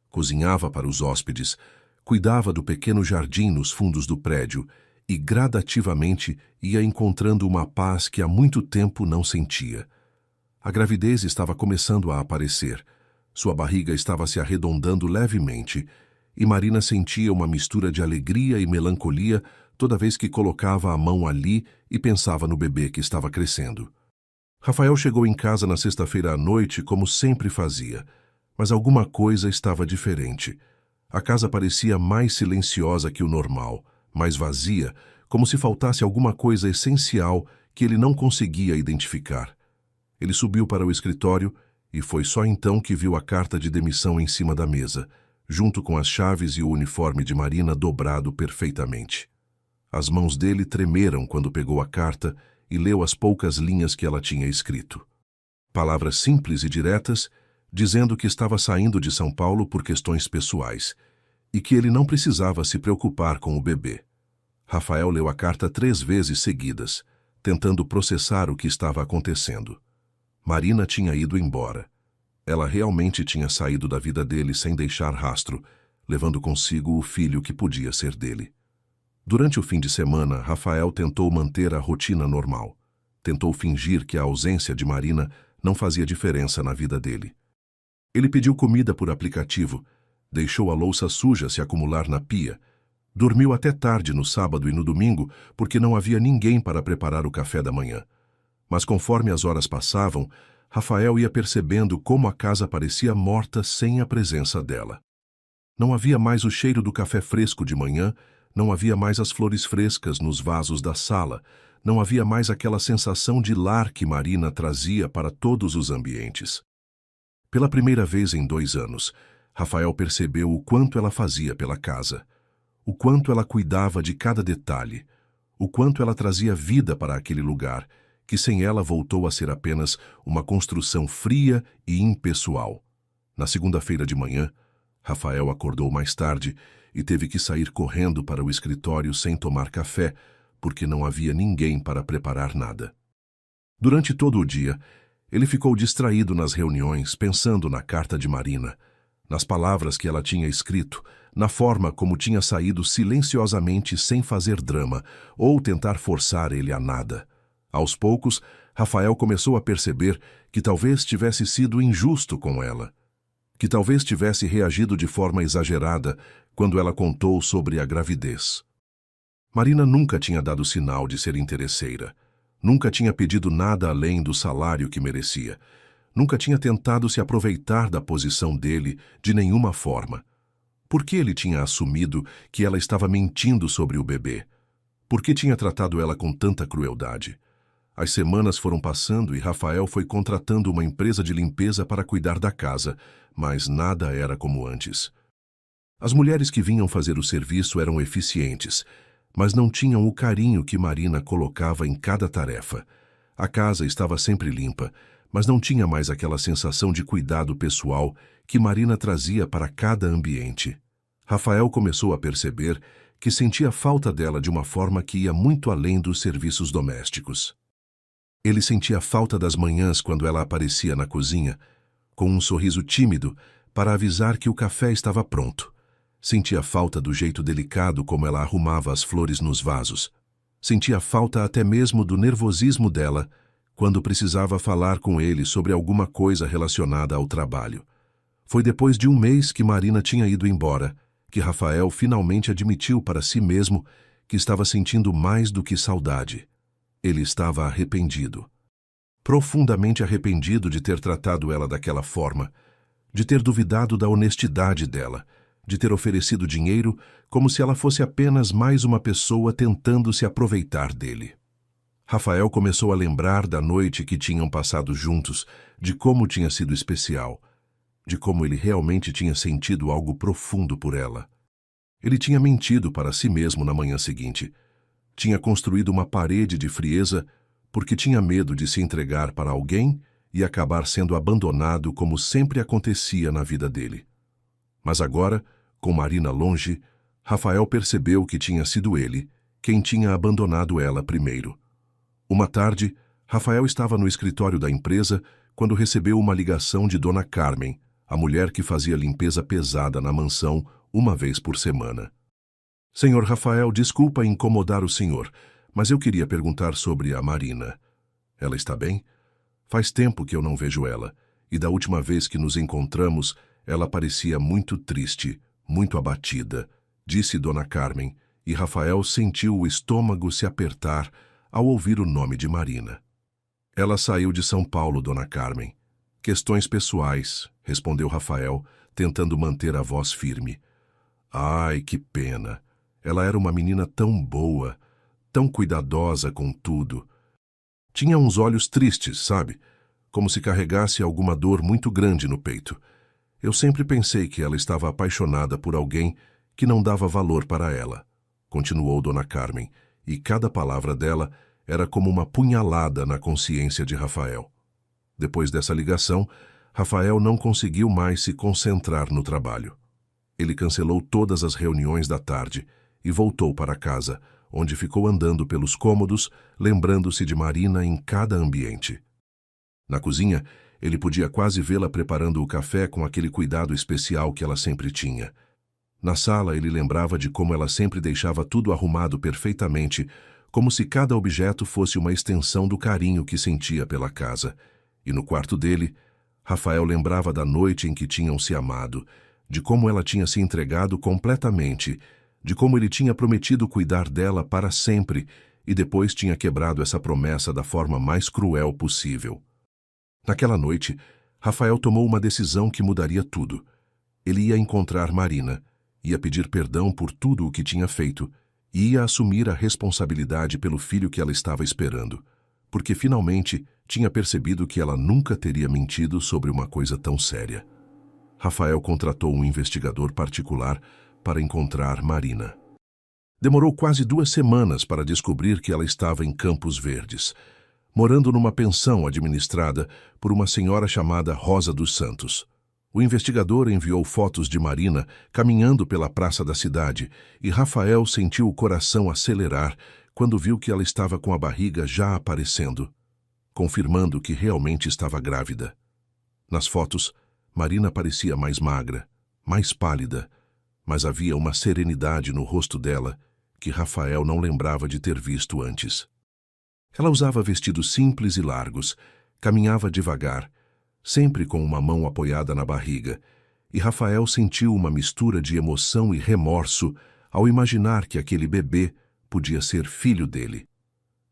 cozinhava para os hóspedes, cuidava do pequeno jardim nos fundos do prédio e gradativamente ia encontrando uma paz que há muito tempo não sentia. A gravidez estava começando a aparecer, sua barriga estava se arredondando levemente e Marina sentia uma mistura de alegria e melancolia toda vez que colocava a mão ali e pensava no bebê que estava crescendo. Rafael chegou em casa na sexta-feira à noite, como sempre fazia, mas alguma coisa estava diferente. A casa parecia mais silenciosa que o normal, mais vazia, como se faltasse alguma coisa essencial que ele não conseguia identificar. Ele subiu para o escritório e foi só então que viu a carta de demissão em cima da mesa, junto com as chaves e o uniforme de Marina dobrado perfeitamente. As mãos dele tremeram quando pegou a carta e leu as poucas linhas que ela tinha escrito. Palavras simples e diretas, dizendo que estava saindo de São Paulo por questões pessoais e que ele não precisava se preocupar com o bebê. Rafael leu a carta 3 vezes seguidas, tentando processar o que estava acontecendo. Marina tinha ido embora. Ela realmente tinha saído da vida dele sem deixar rastro, levando consigo o filho que podia ser dele. Durante o fim de semana, Rafael tentou manter a rotina normal. Tentou fingir que a ausência de Marina não fazia diferença na vida dele. Ele pediu comida por aplicativo, deixou a louça suja se acumular na pia, dormiu até tarde no sábado e no domingo porque não havia ninguém para preparar o café da manhã. Mas conforme as horas passavam, Rafael ia percebendo como a casa parecia morta sem a presença dela. Não havia mais o cheiro do café fresco de manhã, não havia mais as flores frescas nos vasos da sala, não havia mais aquela sensação de lar que Marina trazia para todos os ambientes. Pela primeira vez em 2 anos, Rafael percebeu o quanto ela fazia pela casa, o quanto ela cuidava de cada detalhe, o quanto ela trazia vida para aquele lugar, que sem ela voltou a ser apenas uma construção fria e impessoal. Na segunda-feira de manhã, Rafael acordou mais tarde e teve que sair correndo para o escritório sem tomar café, porque não havia ninguém para preparar nada. Durante todo o dia, ele ficou distraído nas reuniões, pensando na carta de Marina, nas palavras que ela tinha escrito, na forma como tinha saído silenciosamente sem fazer drama ou tentar forçar ele a nada. Aos poucos, Rafael começou a perceber que talvez tivesse sido injusto com ela, que talvez tivesse reagido de forma exagerada quando ela contou sobre a gravidez. Marina nunca tinha dado sinal de ser interesseira, nunca tinha pedido nada além do salário que merecia, nunca tinha tentado se aproveitar da posição dele de nenhuma forma. Por que ele tinha assumido que ela estava mentindo sobre o bebê? Por que tinha tratado ela com tanta crueldade? As semanas foram passando e Rafael foi contratando uma empresa de limpeza para cuidar da casa, mas nada era como antes. As mulheres que vinham fazer o serviço eram eficientes, mas não tinham o carinho que Marina colocava em cada tarefa. A casa estava sempre limpa, mas não tinha mais aquela sensação de cuidado pessoal que Marina trazia para cada ambiente. Rafael começou a perceber que sentia falta dela de uma forma que ia muito além dos serviços domésticos. Ele sentia falta das manhãs quando ela aparecia na cozinha, com um sorriso tímido para avisar que o café estava pronto. Sentia falta do jeito delicado como ela arrumava as flores nos vasos. Sentia falta até mesmo do nervosismo dela quando precisava falar com ele sobre alguma coisa relacionada ao trabalho. Foi depois de 1 mês que Marina tinha ido embora que Rafael finalmente admitiu para si mesmo que estava sentindo mais do que saudade. Ele estava arrependido. Profundamente arrependido de ter tratado ela daquela forma, de ter duvidado da honestidade dela, de ter oferecido dinheiro como se ela fosse apenas mais uma pessoa tentando se aproveitar dele. Rafael começou a lembrar da noite que tinham passado juntos, de como tinha sido especial, de como ele realmente tinha sentido algo profundo por ela. Ele tinha mentido para si mesmo na manhã seguinte. Tinha construído uma parede de frieza porque tinha medo de se entregar para alguém e acabar sendo abandonado como sempre acontecia na vida dele. Mas agora, com Marina longe, Rafael percebeu que tinha sido ele quem tinha abandonado ela primeiro. Uma tarde, Rafael estava no escritório da empresa quando recebeu uma ligação de Dona Carmen, a mulher que fazia limpeza pesada na mansão uma vez por semana. Senhor Rafael, desculpa incomodar o senhor, mas eu queria perguntar sobre a Marina. Ela está bem? Faz tempo que eu não vejo ela, e da última vez que nos encontramos, ela parecia muito triste, muito abatida, disse Dona Carmen, e Rafael sentiu o estômago se apertar ao ouvir o nome de Marina. Ela saiu de São Paulo, Dona Carmen. Questões pessoais, respondeu Rafael, tentando manter a voz firme. Ai, que pena. Ela era uma menina tão boa, tão cuidadosa com tudo. Tinha uns olhos tristes, sabe? Como se carregasse alguma dor muito grande no peito. Eu sempre pensei que ela estava apaixonada por alguém que não dava valor para ela, continuou Dona Carmen, e cada palavra dela era como uma punhalada na consciência de Rafael. Depois dessa ligação, Rafael não conseguiu mais se concentrar no trabalho. Ele cancelou todas as reuniões da tarde e voltou para casa, onde ficou andando pelos cômodos, lembrando-se de Marina em cada ambiente. Na cozinha, ele podia quase vê-la preparando o café com aquele cuidado especial que ela sempre tinha. Na sala, ele lembrava de como ela sempre deixava tudo arrumado perfeitamente, como se cada objeto fosse uma extensão do carinho que sentia pela casa. E no quarto dele, Rafael lembrava da noite em que tinham se amado, de como ela tinha se entregado completamente, de como ele tinha prometido cuidar dela para sempre e depois tinha quebrado essa promessa da forma mais cruel possível. Naquela noite, Rafael tomou uma decisão que mudaria tudo. Ele ia encontrar Marina, ia pedir perdão por tudo o que tinha feito e ia assumir a responsabilidade pelo filho que ela estava esperando, porque finalmente tinha percebido que ela nunca teria mentido sobre uma coisa tão séria. Rafael contratou um investigador particular para encontrar Marina. Demorou quase 2 semanas para descobrir que ela estava em Campos Verdes, morando numa pensão administrada por uma senhora chamada Rosa dos Santos. O investigador enviou fotos de Marina caminhando pela praça da cidade e Rafael sentiu o coração acelerar quando viu que ela estava com a barriga já aparecendo, confirmando que realmente estava grávida. Nas fotos, Marina parecia mais magra, mais pálida, mas havia uma serenidade no rosto dela que Rafael não lembrava de ter visto antes. Ela usava vestidos simples e largos, caminhava devagar, sempre com uma mão apoiada na barriga, e Rafael sentiu uma mistura de emoção e remorso ao imaginar que aquele bebê podia ser filho dele.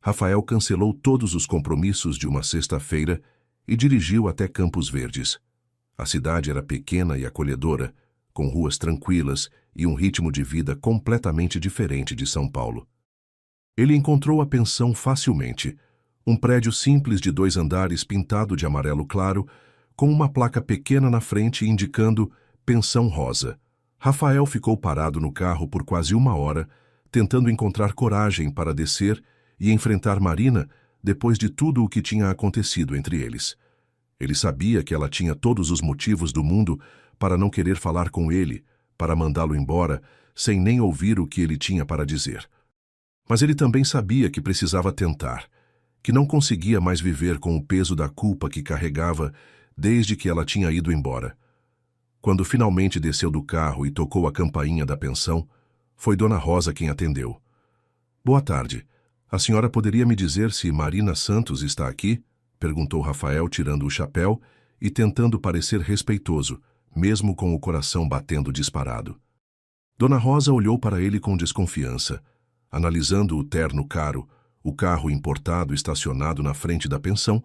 Rafael cancelou todos os compromissos de uma sexta-feira e dirigiu até Campos Verdes. A cidade era pequena e acolhedora, com ruas tranquilas e um ritmo de vida completamente diferente de São Paulo. Ele encontrou a pensão facilmente, um prédio simples de 2 andares pintado de amarelo claro, com uma placa pequena na frente indicando Pensão Rosa. Rafael ficou parado no carro por quase 1 hora, tentando encontrar coragem para descer e enfrentar Marina depois de tudo o que tinha acontecido entre eles. Ele sabia que ela tinha todos os motivos do mundo para não querer falar com ele, para mandá-lo embora, sem nem ouvir o que ele tinha para dizer. Mas ele também sabia que precisava tentar, que não conseguia mais viver com o peso da culpa que carregava desde que ela tinha ido embora. Quando finalmente desceu do carro e tocou a campainha da pensão, foi Dona Rosa quem atendeu. "Boa tarde. A senhora poderia me dizer se Marina Santos está aqui?" perguntou Rafael, tirando o chapéu e tentando parecer respeitoso, mesmo com o coração batendo disparado. Dona Rosa olhou para ele com desconfiança, analisando o terno caro, o carro importado estacionado na frente da pensão,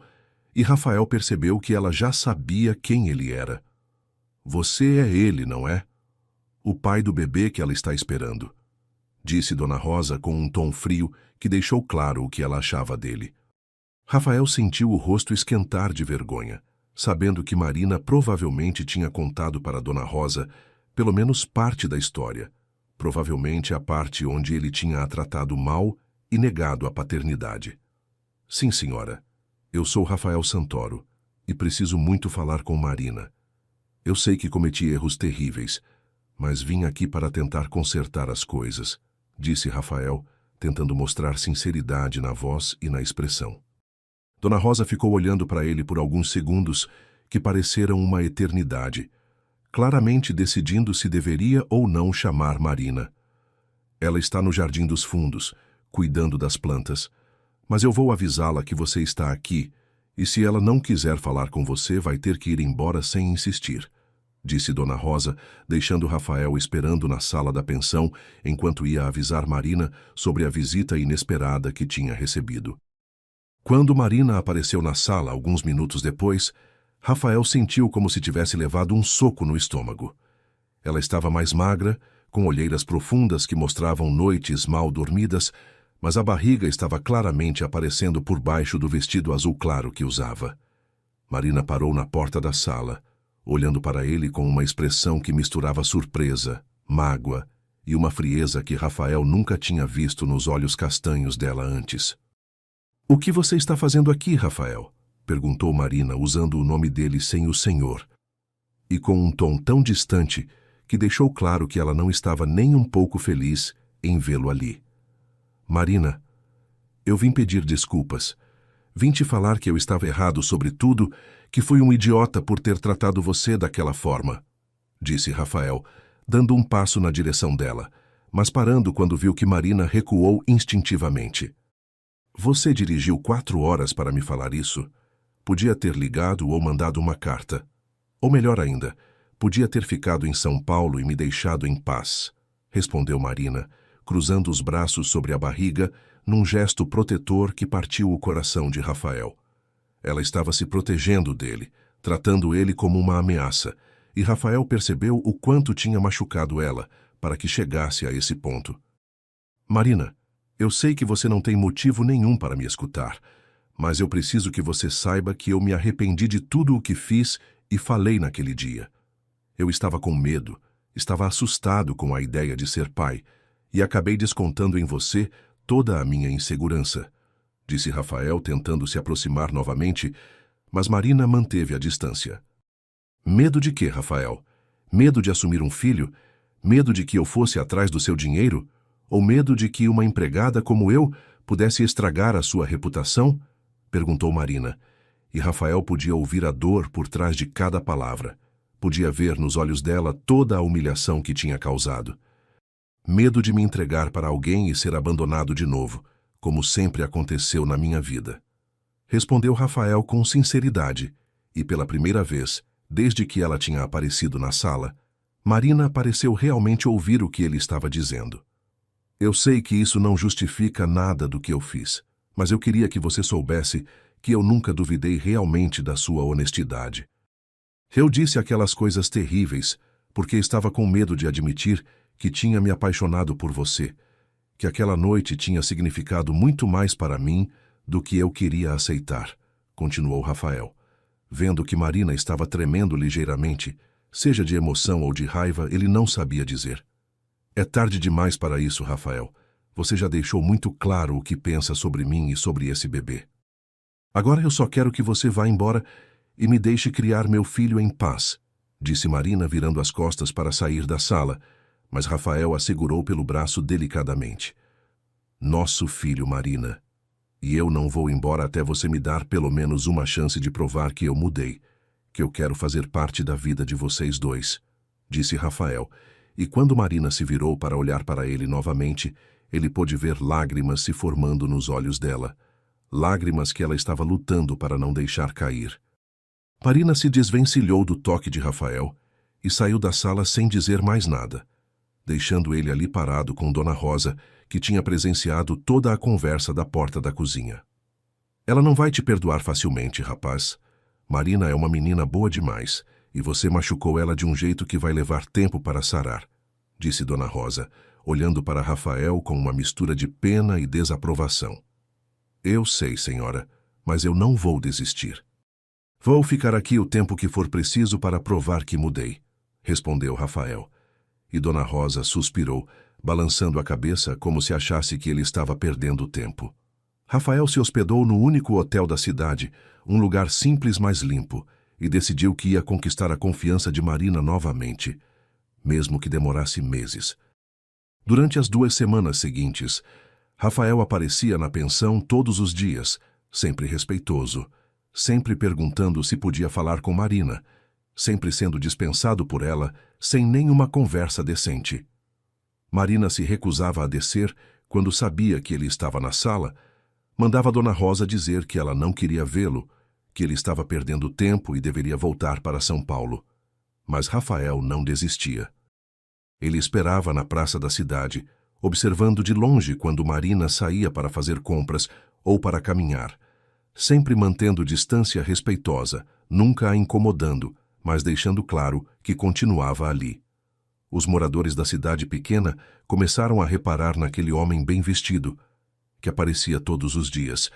e Rafael percebeu que ela já sabia quem ele era. "Você é ele, não é? O pai do bebê que ela está esperando", disse Dona Rosa com um tom frio que deixou claro o que ela achava dele. Rafael sentiu o rosto esquentar de vergonha, sabendo que Marina provavelmente tinha contado para Dona Rosa pelo menos parte da história, provavelmente a parte onde ele tinha a tratado mal e negado a paternidade. Sim, senhora. Eu sou Rafael Santoro e preciso muito falar com Marina. Eu sei que cometi erros terríveis, mas vim aqui para tentar consertar as coisas, disse Rafael, tentando mostrar sinceridade na voz e na expressão. Dona Rosa ficou olhando para ele por alguns segundos que pareceram uma eternidade, claramente decidindo se deveria ou não chamar Marina. Ela está no Jardim dos Fundos, cuidando das plantas, mas eu vou avisá-la que você está aqui, e se ela não quiser falar com você, vai ter que ir embora sem insistir, disse Dona Rosa, deixando Rafael esperando na sala da pensão enquanto ia avisar Marina sobre a visita inesperada que tinha recebido. Quando Marina apareceu na sala alguns minutos depois, Rafael sentiu como se tivesse levado um soco no estômago. Ela estava mais magra, com olheiras profundas que mostravam noites mal dormidas, mas a barriga estava claramente aparecendo por baixo do vestido azul claro que usava. Marina parou na porta da sala, olhando para ele com uma expressão que misturava surpresa, mágoa e uma frieza que Rafael nunca tinha visto nos olhos castanhos dela antes. — O que você está fazendo aqui, Rafael? Perguntou Marina, usando o nome dele sem o senhor, e com um tom tão distante que deixou claro que ela não estava nem um pouco feliz em vê-lo ali. Marina, eu vim pedir desculpas. Vim te falar que eu estava errado sobre tudo, que fui um idiota por ter tratado você daquela forma, disse Rafael, dando um passo na direção dela, mas parando quando viu que Marina recuou instintivamente. Você dirigiu 4 horas para me falar isso? Podia ter ligado ou mandado uma carta. Ou melhor ainda, podia ter ficado em São Paulo e me deixado em paz, respondeu Marina, cruzando os braços sobre a barriga, num gesto protetor que partiu o coração de Rafael. Ela estava se protegendo dele, tratando ele como uma ameaça, e Rafael percebeu o quanto tinha machucado ela para que chegasse a esse ponto. Marina, eu sei que você não tem motivo nenhum para me escutar, mas eu preciso que você saiba que eu me arrependi de tudo o que fiz e falei naquele dia. Eu estava com medo, estava assustado com a ideia de ser pai, e acabei descontando em você toda a minha insegurança, disse Rafael, tentando se aproximar novamente, mas Marina manteve a distância. Medo de quê, Rafael? Medo de assumir um filho? Medo de que eu fosse atrás do seu dinheiro? Ou medo de que uma empregada como eu pudesse estragar a sua reputação? Perguntou Marina, e Rafael podia ouvir a dor por trás de cada palavra. Podia ver nos olhos dela toda a humilhação que tinha causado. Medo de me entregar para alguém e ser abandonado de novo, como sempre aconteceu na minha vida. Respondeu Rafael com sinceridade, e pela primeira vez, desde que ela tinha aparecido na sala, Marina pareceu realmente ouvir o que ele estava dizendo. Eu sei que isso não justifica nada do que eu fiz, mas eu queria que você soubesse que eu nunca duvidei realmente da sua honestidade. Eu disse aquelas coisas terríveis porque estava com medo de admitir que tinha me apaixonado por você, que aquela noite tinha significado muito mais para mim do que eu queria aceitar, continuou Rafael, vendo que Marina estava tremendo ligeiramente, seja de emoção ou de raiva, ele não sabia dizer. É tarde demais para isso, Rafael. Você já deixou muito claro o que pensa sobre mim e sobre esse bebê. Agora eu só quero que você vá embora e me deixe criar meu filho em paz, disse Marina, virando as costas para sair da sala, mas Rafael a segurou pelo braço delicadamente. Nosso filho, Marina. E eu não vou embora até você me dar pelo menos uma chance de provar que eu mudei, que eu quero fazer parte da vida de vocês dois, disse Rafael, e quando Marina se virou para olhar para ele novamente, ele pôde ver lágrimas se formando nos olhos dela, lágrimas que ela estava lutando para não deixar cair. Marina se desvencilhou do toque de Rafael e saiu da sala sem dizer mais nada, deixando ele ali parado com Dona Rosa, que tinha presenciado toda a conversa da porta da cozinha. Ela não vai te perdoar facilmente, rapaz. Marina é uma menina boa demais, e você machucou ela de um jeito que vai levar tempo para sarar, disse Dona Rosa, olhando para Rafael com uma mistura de pena e desaprovação. Eu sei, senhora, mas eu não vou desistir. Vou ficar aqui o tempo que for preciso para provar que mudei, respondeu Rafael. E Dona Rosa suspirou, balançando a cabeça como se achasse que ele estava perdendo tempo. Rafael se hospedou no único hotel da cidade, um lugar simples, mas limpo, e decidiu que ia conquistar a confiança de Marina novamente, mesmo que demorasse meses. Durante as 2 semanas seguintes, Rafael aparecia na pensão todos os dias, sempre respeitoso, sempre perguntando se podia falar com Marina, sempre sendo dispensado por ela, sem nenhuma conversa decente. Marina se recusava a descer quando sabia que ele estava na sala, mandava Dona Rosa dizer que ela não queria vê-lo, que ele estava perdendo tempo e deveria voltar para São Paulo. Mas Rafael não desistia. Ele esperava na praça da cidade, observando de longe quando Marina saía para fazer compras ou para caminhar, sempre mantendo distância respeitosa, nunca a incomodando, mas deixando claro que continuava ali. Os moradores da cidade pequena começaram a reparar naquele homem bem vestido, que aparecia todos os dias,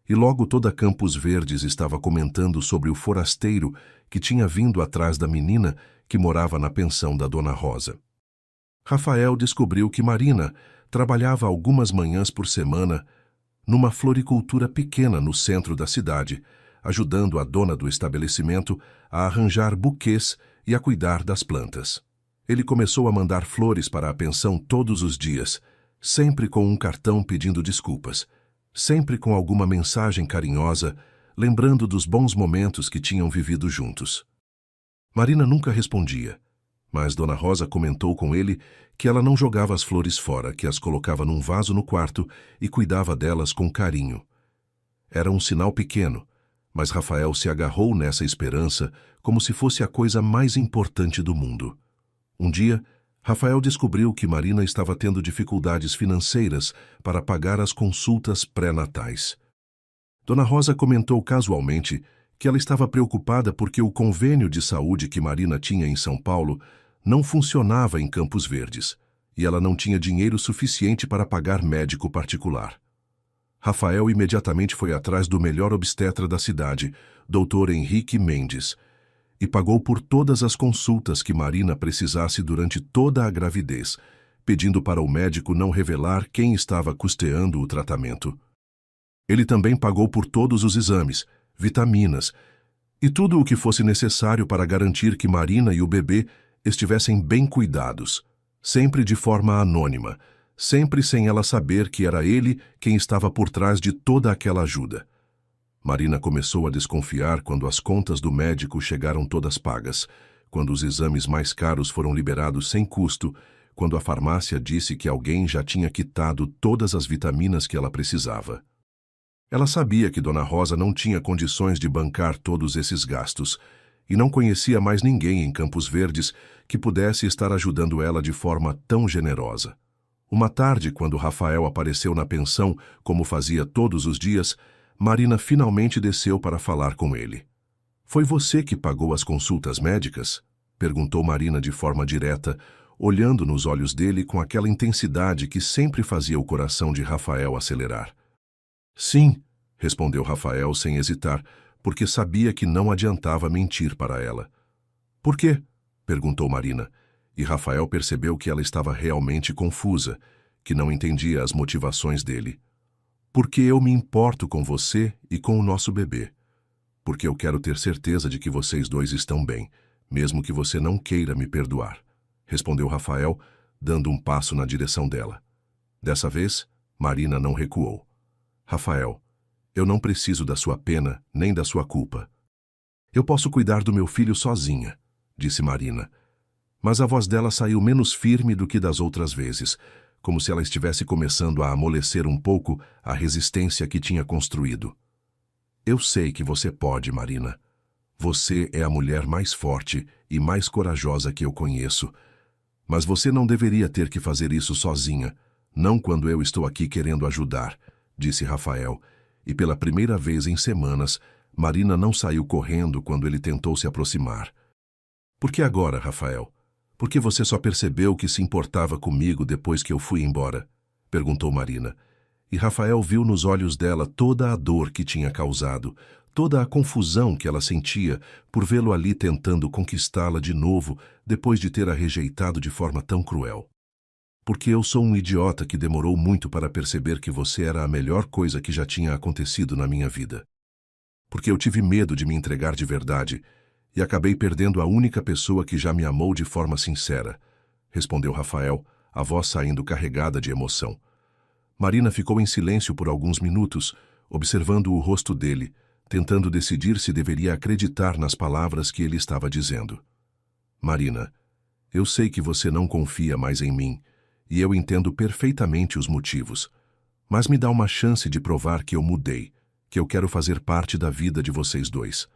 e logo toda Campos Verdes estava comentando sobre o forasteiro que tinha vindo atrás da menina que morava na pensão da Dona Rosa. Rafael descobriu que Marina trabalhava algumas manhãs por semana numa floricultura pequena no centro da cidade, ajudando a dona do estabelecimento a arranjar buquês e a cuidar das plantas. Ele começou a mandar flores para a pensão todos os dias, sempre com um cartão pedindo desculpas, sempre com alguma mensagem carinhosa, lembrando dos bons momentos que tinham vivido juntos. Marina nunca respondia, mas Dona Rosa comentou com ele que ela não jogava as flores fora, que as colocava num vaso no quarto e cuidava delas com carinho. Era um sinal pequeno, mas Rafael se agarrou nessa esperança como se fosse a coisa mais importante do mundo. Um dia, Rafael descobriu que Marina estava tendo dificuldades financeiras para pagar as consultas pré-natais. Dona Rosa comentou casualmente que ela estava preocupada porque o convênio de saúde que Marina tinha em São Paulo não funcionava em Campos Verdes, e ela não tinha dinheiro suficiente para pagar médico particular. Rafael imediatamente foi atrás do melhor obstetra da cidade, Dr. Henrique Mendes, e pagou por todas as consultas que Marina precisasse durante toda a gravidez, pedindo para o médico não revelar quem estava custeando o tratamento. Ele também pagou por todos os exames, vitaminas e tudo o que fosse necessário para garantir que Marina e o bebê estivessem bem cuidados, sempre de forma anônima, sempre sem ela saber que era ele quem estava por trás de toda aquela ajuda. Marina começou a desconfiar quando as contas do médico chegaram todas pagas, quando os exames mais caros foram liberados sem custo, quando a farmácia disse que alguém já tinha quitado todas as vitaminas que ela precisava. Ela sabia que Dona Rosa não tinha condições de bancar todos esses gastos e não conhecia mais ninguém em Campos Verdes que pudesse estar ajudando ela de forma tão generosa. Uma tarde, quando Rafael apareceu na pensão, como fazia todos os dias, Marina finalmente desceu para falar com ele. "Foi você que pagou as consultas médicas?" perguntou Marina de forma direta, olhando nos olhos dele com aquela intensidade que sempre fazia o coração de Rafael acelerar. "Sim", respondeu Rafael sem hesitar, porque sabia que não adiantava mentir para ela. "Por quê?" perguntou Marina, e Rafael percebeu que ela estava realmente confusa, que não entendia as motivações dele. "Porque eu me importo com você e com o nosso bebê. Porque eu quero ter certeza de que vocês dois estão bem, mesmo que você não queira me perdoar", respondeu Rafael, dando um passo na direção dela. Dessa vez, Marina não recuou. "Rafael, eu não preciso da sua pena nem da sua culpa. Eu posso cuidar do meu filho sozinha", disse Marina. Mas a voz dela saiu menos firme do que das outras vezes, como se ela estivesse começando a amolecer um pouco a resistência que tinha construído. "Eu sei que você pode, Marina. Você é a mulher mais forte e mais corajosa que eu conheço. Mas você não deveria ter que fazer isso sozinha, não quando eu estou aqui querendo ajudar", disse Rafael, e pela primeira vez em semanas, Marina não saiu correndo quando ele tentou se aproximar. "Por que agora, Rafael? Por que você só percebeu que se importava comigo depois que eu fui embora?" perguntou Marina. E Rafael viu nos olhos dela toda a dor que tinha causado, toda a confusão que ela sentia por vê-lo ali tentando conquistá-la de novo depois de ter a rejeitado de forma tão cruel. porque eu sou um idiota que demorou muito para perceber que você era a melhor coisa que já tinha acontecido na minha vida. Porque eu tive medo de me entregar de verdade e acabei perdendo a única pessoa que já me amou de forma sincera, respondeu Rafael, a voz saindo carregada de emoção. Marina ficou em silêncio por alguns minutos, observando o rosto dele, tentando decidir se deveria acreditar nas palavras que ele estava dizendo. Marina, eu sei que você não confia mais em mim, e eu entendo perfeitamente os motivos, mas me dá uma chance de provar que eu mudei, que eu quero fazer parte da vida de vocês dois.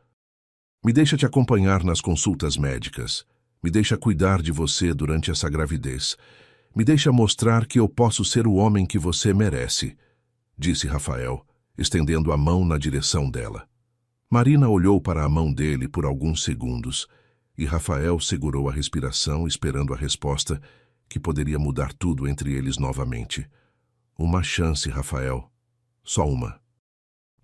Me deixa te acompanhar nas consultas médicas. Me deixa cuidar de você durante essa gravidez. Me deixa mostrar que eu posso ser o homem que você merece, disse Rafael, estendendo a mão na direção dela. Marina olhou para a mão dele por alguns segundos e Rafael segurou a respiração esperando a resposta que poderia mudar tudo entre eles novamente. Uma chance, Rafael. Só uma.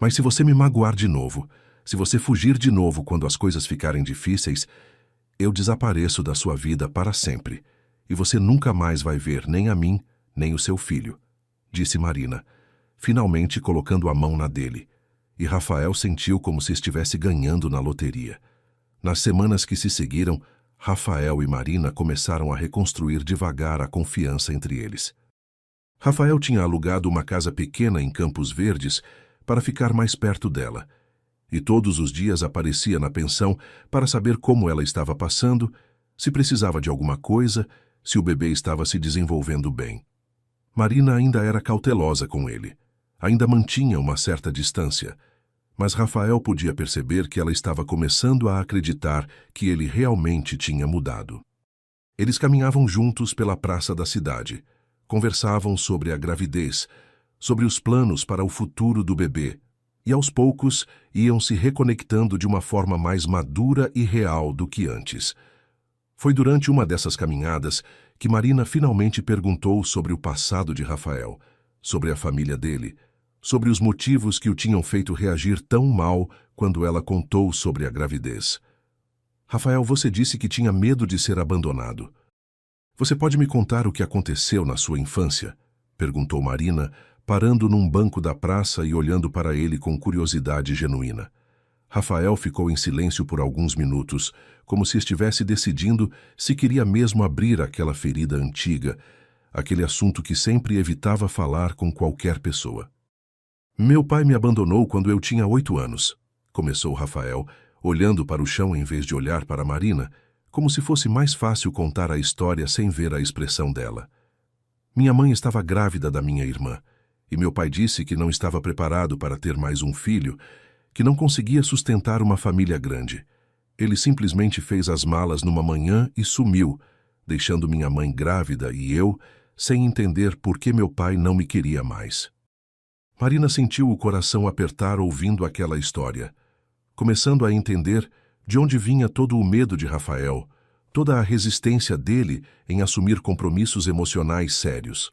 Mas se você me magoar de novo, se você fugir de novo quando as coisas ficarem difíceis, eu desapareço da sua vida para sempre, e você nunca mais vai ver nem a mim, nem o seu filho, disse Marina, finalmente colocando a mão na dele, e Rafael sentiu como se estivesse ganhando na loteria. Nas semanas que se seguiram, Rafael e Marina começaram a reconstruir devagar a confiança entre eles. Rafael tinha alugado uma casa pequena em Campos Verdes para ficar mais perto dela, e todos os dias aparecia na pensão para saber como ela estava passando, se precisava de alguma coisa, se o bebê estava se desenvolvendo bem. Marina ainda era cautelosa com ele, ainda mantinha uma certa distância, mas Rafael podia perceber que ela estava começando a acreditar que ele realmente tinha mudado. Eles caminhavam juntos pela praça da cidade, conversavam sobre a gravidez, sobre os planos para o futuro do bebê, e aos poucos iam se reconectando de uma forma mais madura e real do que antes. Foi durante uma dessas caminhadas que Marina finalmente perguntou sobre o passado de Rafael, sobre a família dele, sobre os motivos que o tinham feito reagir tão mal quando ela contou sobre a gravidez. Rafael, você disse que tinha medo de ser abandonado. Você pode me contar o que aconteceu na sua infância? Perguntou Marina, parando num banco da praça e olhando para ele com curiosidade genuína. Rafael ficou em silêncio por alguns minutos, como se estivesse decidindo se queria mesmo abrir aquela ferida antiga, aquele assunto que sempre evitava falar com qualquer pessoa. Meu pai me abandonou quando eu tinha 8 anos, começou Rafael, olhando para o chão em vez de olhar para Marina, como se fosse mais fácil contar a história sem ver a expressão dela. Minha mãe estava grávida da minha irmã, e meu pai disse que não estava preparado para ter mais um filho, que não conseguia sustentar uma família grande. Ele simplesmente fez as malas numa manhã e sumiu, deixando minha mãe grávida e eu sem entender por que meu pai não me queria mais. Marina sentiu o coração apertar ouvindo aquela história, começando a entender de onde vinha todo o medo de Rafael, toda a resistência dele em assumir compromissos emocionais sérios.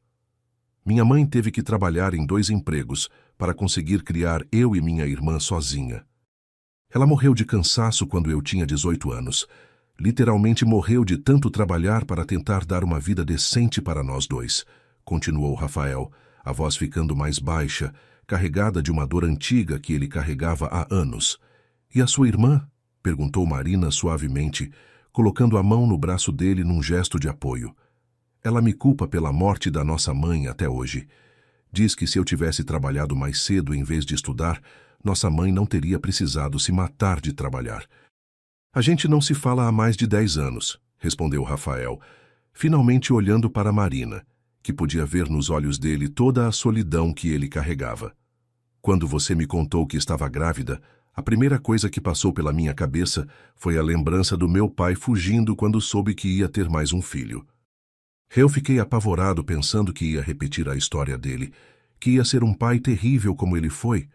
Minha mãe teve que trabalhar em 2 empregos para conseguir criar eu e minha irmã sozinha. Ela morreu de cansaço quando eu tinha 18 anos. Literalmente morreu de tanto trabalhar para tentar dar uma vida decente para nós dois, continuou Rafael, a voz ficando mais baixa, carregada de uma dor antiga que ele carregava há anos. E a sua irmã? Perguntou Marina suavemente, colocando a mão no braço dele num gesto de apoio. Ela me culpa pela morte da nossa mãe até hoje. Diz que se eu tivesse trabalhado mais cedo em vez de estudar, nossa mãe não teria precisado se matar de trabalhar. A gente não se fala há mais de 10 anos, respondeu Rafael, finalmente olhando para Marina, que podia ver nos olhos dele toda a solidão que ele carregava. Quando você me contou que estava grávida, a primeira coisa que passou pela minha cabeça foi a lembrança do meu pai fugindo quando soube que ia ter mais um filho. Eu fiquei apavorado pensando que ia repetir a história dele, que ia ser um pai terrível como ele foi,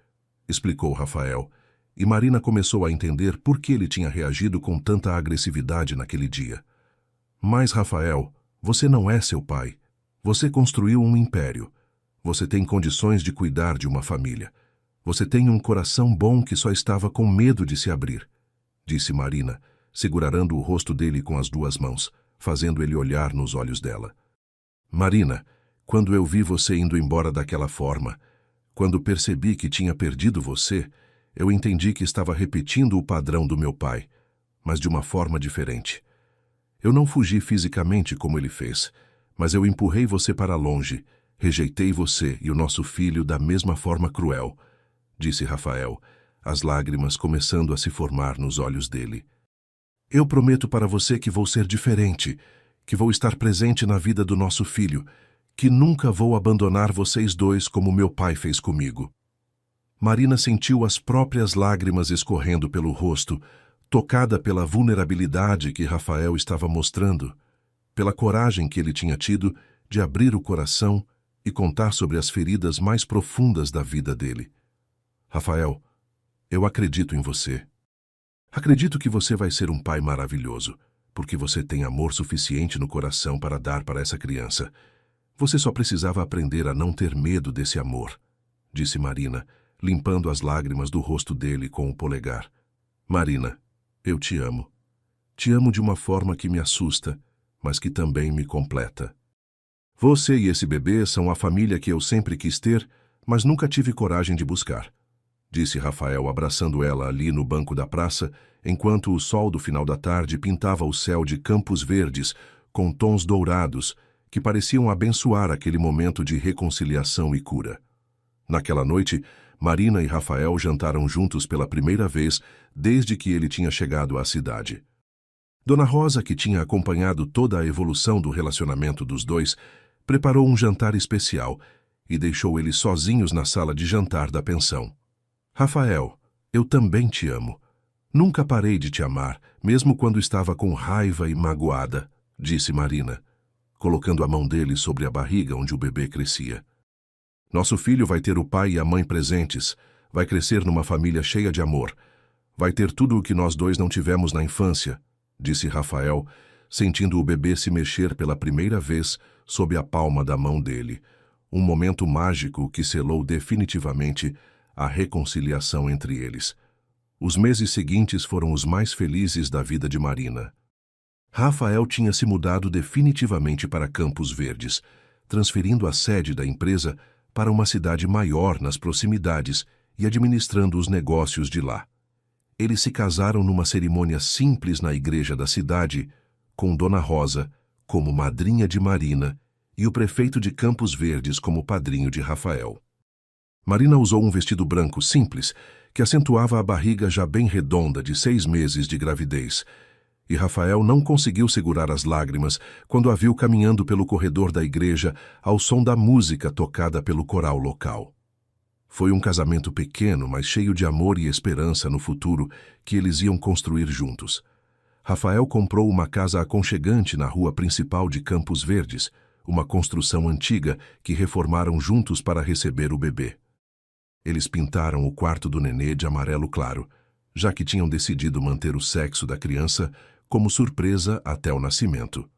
explicou Rafael, e Marina começou a entender por que ele tinha reagido com tanta agressividade naquele dia. Mas, Rafael, você não é seu pai. Você construiu um império. Você tem condições de cuidar de uma família. Você tem um coração bom que só estava com medo de se abrir, disse Marina, segurando o rosto dele com as 2 mãos, fazendo ele olhar nos olhos dela. Marina, quando eu vi você indo embora daquela forma, quando percebi que tinha perdido você, eu entendi que estava repetindo o padrão do meu pai, mas de uma forma diferente. Eu não fugi fisicamente como ele fez, mas eu empurrei você para longe, rejeitei você e o nosso filho da mesma forma cruel, disse Rafael, as lágrimas começando a se formar nos olhos dele. Eu prometo para você que vou ser diferente, que vou estar presente na vida do nosso filho, que nunca vou abandonar vocês dois como meu pai fez comigo. Marina sentiu as próprias lágrimas escorrendo pelo rosto, tocada pela vulnerabilidade que Rafael estava mostrando, pela coragem que ele tinha tido de abrir o coração e contar sobre as feridas mais profundas da vida dele. Rafael, eu acredito em você. Acredito que você vai ser um pai maravilhoso, porque você tem amor suficiente no coração para dar para essa criança. Você só precisava aprender a não ter medo desse amor, disse Marina, limpando as lágrimas do rosto dele com o polegar. Marina, eu te amo. Te amo de uma forma que me assusta, mas que também me completa. Você e esse bebê são a família que eu sempre quis ter, mas nunca tive coragem de buscar, disse Rafael abraçando ela ali no banco da praça, enquanto o sol do final da tarde pintava o céu de campos verdes com tons dourados que pareciam abençoar aquele momento de reconciliação e cura. Naquela noite, Marina e Rafael jantaram juntos pela primeira vez desde que ele tinha chegado à cidade. Dona Rosa, que tinha acompanhado toda a evolução do relacionamento dos dois, preparou um jantar especial e deixou eles sozinhos na sala de jantar da pensão. Rafael, eu também te amo. Nunca parei de te amar, mesmo quando estava com raiva e magoada, disse Marina, colocando a mão dele sobre a barriga onde o bebê crescia. Nosso filho vai ter o pai e a mãe presentes, vai crescer numa família cheia de amor. Vai ter tudo o que nós dois não tivemos na infância, disse Rafael, sentindo o bebê se mexer pela primeira vez sob a palma da mão dele. Um momento mágico que selou definitivamente a reconciliação entre eles. Os meses seguintes foram os mais felizes da vida de Marina. Rafael tinha se mudado definitivamente para Campos Verdes, transferindo a sede da empresa para uma cidade maior nas proximidades e administrando os negócios de lá. Eles se casaram numa cerimônia simples na igreja da cidade, com Dona Rosa como madrinha de Marina e o prefeito de Campos Verdes como padrinho de Rafael. Marina usou um vestido branco simples, que acentuava a barriga já bem redonda de 6 meses de gravidez, e Rafael não conseguiu segurar as lágrimas quando a viu caminhando pelo corredor da igreja ao som da música tocada pelo coral local. Foi um casamento pequeno, mas cheio de amor e esperança no futuro que eles iam construir juntos. Rafael comprou uma casa aconchegante na rua principal de Campos Verdes, uma construção antiga que reformaram juntos para receber o bebê. Eles pintaram o quarto do nenê de amarelo claro, já que tinham decidido manter o sexo da criança como surpresa até o nascimento.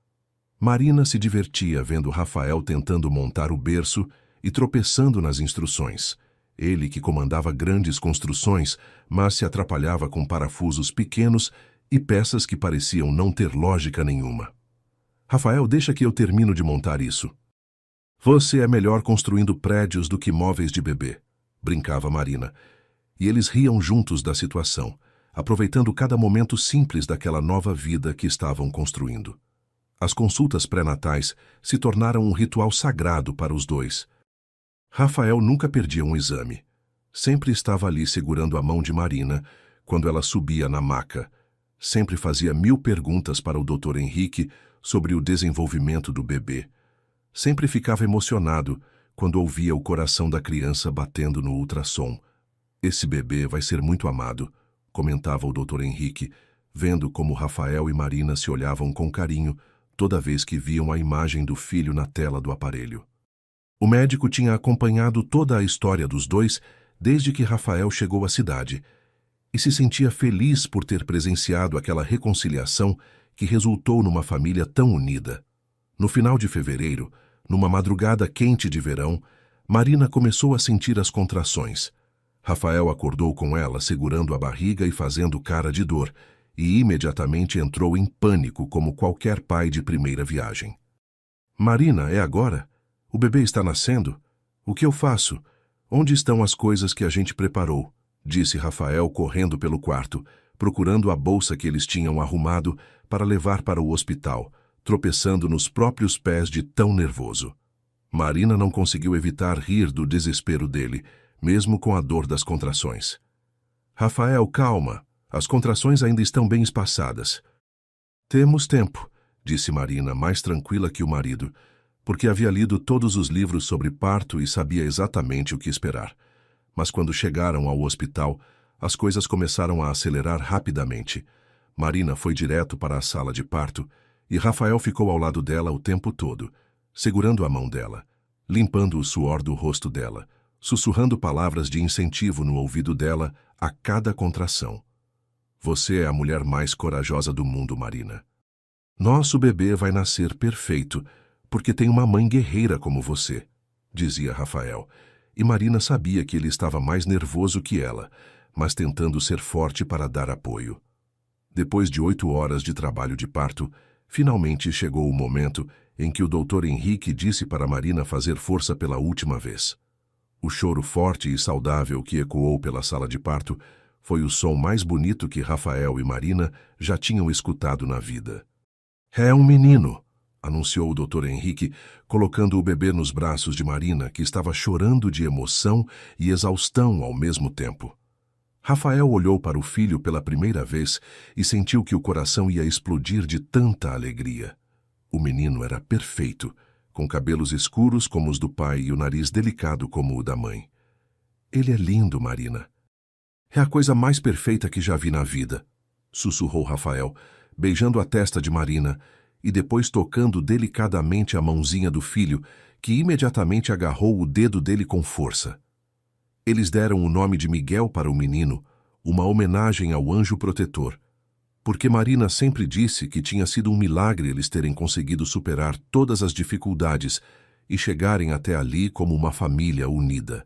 Marina se divertia vendo Rafael tentando montar o berço e tropeçando nas instruções. Ele que comandava grandes construções, mas se atrapalhava com parafusos pequenos e peças que pareciam não ter lógica nenhuma. Rafael, deixa que eu termino de montar isso. Você é melhor construindo prédios do que móveis de bebê, brincava Marina, e eles riam juntos da situação, aproveitando cada momento simples daquela nova vida que estavam construindo. As consultas pré-natais se tornaram um ritual sagrado para os dois. Rafael nunca perdia um exame. Sempre estava ali segurando a mão de Marina quando ela subia na maca. Sempre fazia 1000 perguntas para o Dr. Henrique sobre o desenvolvimento do bebê. Sempre ficava emocionado quando ouvia o coração da criança batendo no ultrassom. Esse bebê vai ser muito amado, comentava o Dr. Henrique, vendo como Rafael e Marina se olhavam com carinho toda vez que viam a imagem do filho na tela do aparelho. O médico tinha acompanhado toda a história dos dois desde que Rafael chegou à cidade e se sentia feliz por ter presenciado aquela reconciliação que resultou numa família tão unida. No final de fevereiro, numa madrugada quente de verão, Marina começou a sentir as contrações. Rafael acordou com ela segurando a barriga e fazendo cara de dor, e imediatamente entrou em pânico como qualquer pai de primeira viagem. Marina, é agora? O bebê está nascendo? O que eu faço? Onde estão as coisas que a gente preparou? Disse Rafael correndo pelo quarto, procurando a bolsa que eles tinham arrumado para levar para o hospital, tropeçando nos próprios pés de tão nervoso. Marina não conseguiu evitar rir do desespero dele, mesmo com a dor das contrações. Rafael, calma. As contrações ainda estão bem espaçadas. Temos tempo, disse Marina, mais tranquila que o marido, porque havia lido todos os livros sobre parto e sabia exatamente o que esperar. Mas quando chegaram ao hospital, as coisas começaram a acelerar rapidamente. Marina foi direto para a sala de parto e Rafael ficou ao lado dela o tempo todo, segurando a mão dela, limpando o suor do rosto dela, sussurrando palavras de incentivo no ouvido dela a cada contração. Você é a mulher mais corajosa do mundo, Marina. Nosso bebê vai nascer perfeito, porque tem uma mãe guerreira como você, dizia Rafael, e Marina sabia que ele estava mais nervoso que ela, mas tentando ser forte para dar apoio. Depois de 8 horas de trabalho de parto, finalmente chegou o momento em que o Dr. Henrique disse para Marina fazer força pela última vez. O choro forte e saudável que ecoou pela sala de parto foi o som mais bonito que Rafael e Marina já tinham escutado na vida. É um menino, anunciou o Dr. Henrique, colocando o bebê nos braços de Marina, que estava chorando de emoção e exaustão ao mesmo tempo. Rafael olhou para o filho pela primeira vez e sentiu que o coração ia explodir de tanta alegria. O menino era perfeito, com cabelos escuros como os do pai e o nariz delicado como o da mãe. Ele é lindo, Marina. É a coisa mais perfeita que já vi na vida, sussurrou Rafael, beijando a testa de Marina e depois tocando delicadamente a mãozinha do filho, que imediatamente agarrou o dedo dele com força. Eles deram o nome de Miguel para o menino, uma homenagem ao anjo protetor, porque Marina sempre disse que tinha sido um milagre eles terem conseguido superar todas as dificuldades e chegarem até ali como uma família unida.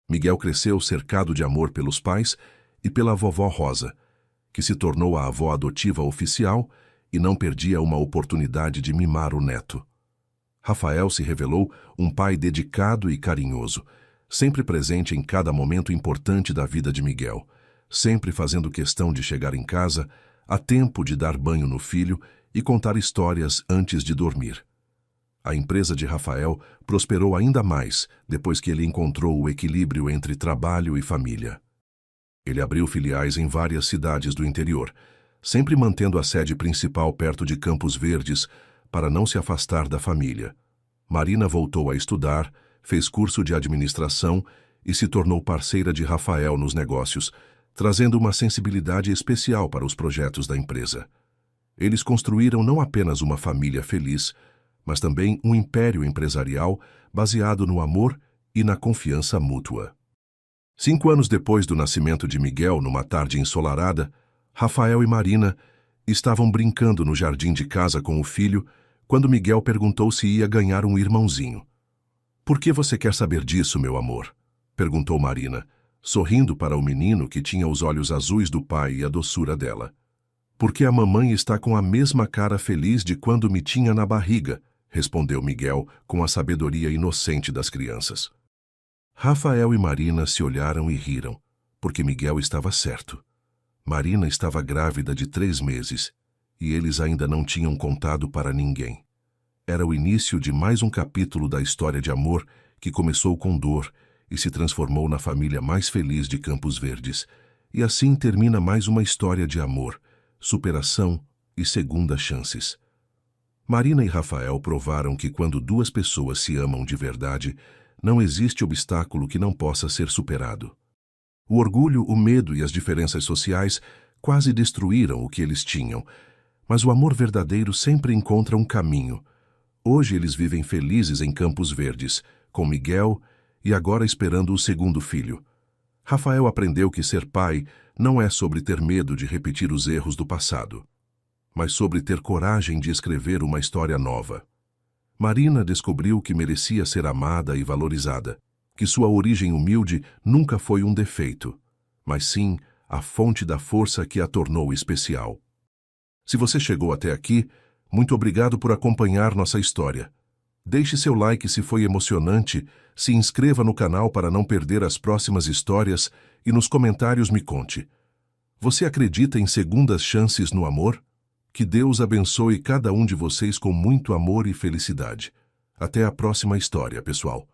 Miguel cresceu cercado de amor pelos pais e pela vovó Rosa, que se tornou a avó adotiva oficial e não perdia uma oportunidade de mimar o neto. Rafael se revelou um pai dedicado e carinhoso, sempre presente em cada momento importante da vida de Miguel, sempre fazendo questão de chegar em casa a tempo de dar banho no filho e contar histórias antes de dormir. A empresa de Rafael prosperou ainda mais depois que ele encontrou o equilíbrio entre trabalho e família. Ele abriu filiais em várias cidades do interior, sempre mantendo a sede principal perto de Campos Verdes para não se afastar da família. Marina voltou a estudar, fez curso de administração e se tornou parceira de Rafael nos negócios, trazendo uma sensibilidade especial para os projetos da empresa. Eles construíram não apenas uma família feliz, mas também um império empresarial baseado no amor e na confiança mútua. 5 anos depois do nascimento de Miguel, numa tarde ensolarada, Rafael e Marina estavam brincando no jardim de casa com o filho quando Miguel perguntou se ia ganhar um irmãozinho. "Por que você quer saber disso, meu amor?" perguntou Marina, sorrindo para o menino que tinha os olhos azuis do pai e a doçura dela. "Porque a mamãe está com a mesma cara feliz de quando me tinha na barriga", respondeu Miguel com a sabedoria inocente das crianças. Rafael e Marina se olharam e riram, porque Miguel estava certo. Marina estava grávida de 3 meses e eles ainda não tinham contado para ninguém. Era o início de mais um capítulo da história de amor que começou com dor e se transformou na família mais feliz de Campos Verdes. E assim termina mais uma história de amor, superação e segundas chances. Marina e Rafael provaram que quando 2 pessoas se amam de verdade, não existe obstáculo que não possa ser superado. O orgulho, o medo e as diferenças sociais quase destruíram o que eles tinham, mas o amor verdadeiro sempre encontra um caminho. Hoje eles vivem felizes em Campos Verdes, com Miguel e agora esperando o segundo filho. Rafael aprendeu que ser pai não é sobre ter medo de repetir os erros do passado, mas sobre ter coragem de escrever uma história nova. Marina descobriu que merecia ser amada e valorizada, que sua origem humilde nunca foi um defeito, mas sim a fonte da força que a tornou especial. Se você chegou até aqui, muito obrigado por acompanhar nossa história. Deixe seu like se foi emocionante, se inscreva no canal para não perder as próximas histórias e nos comentários me conte. Você acredita em segundas chances no amor? Que Deus abençoe cada um de vocês com muito amor e felicidade. Até a próxima história, pessoal.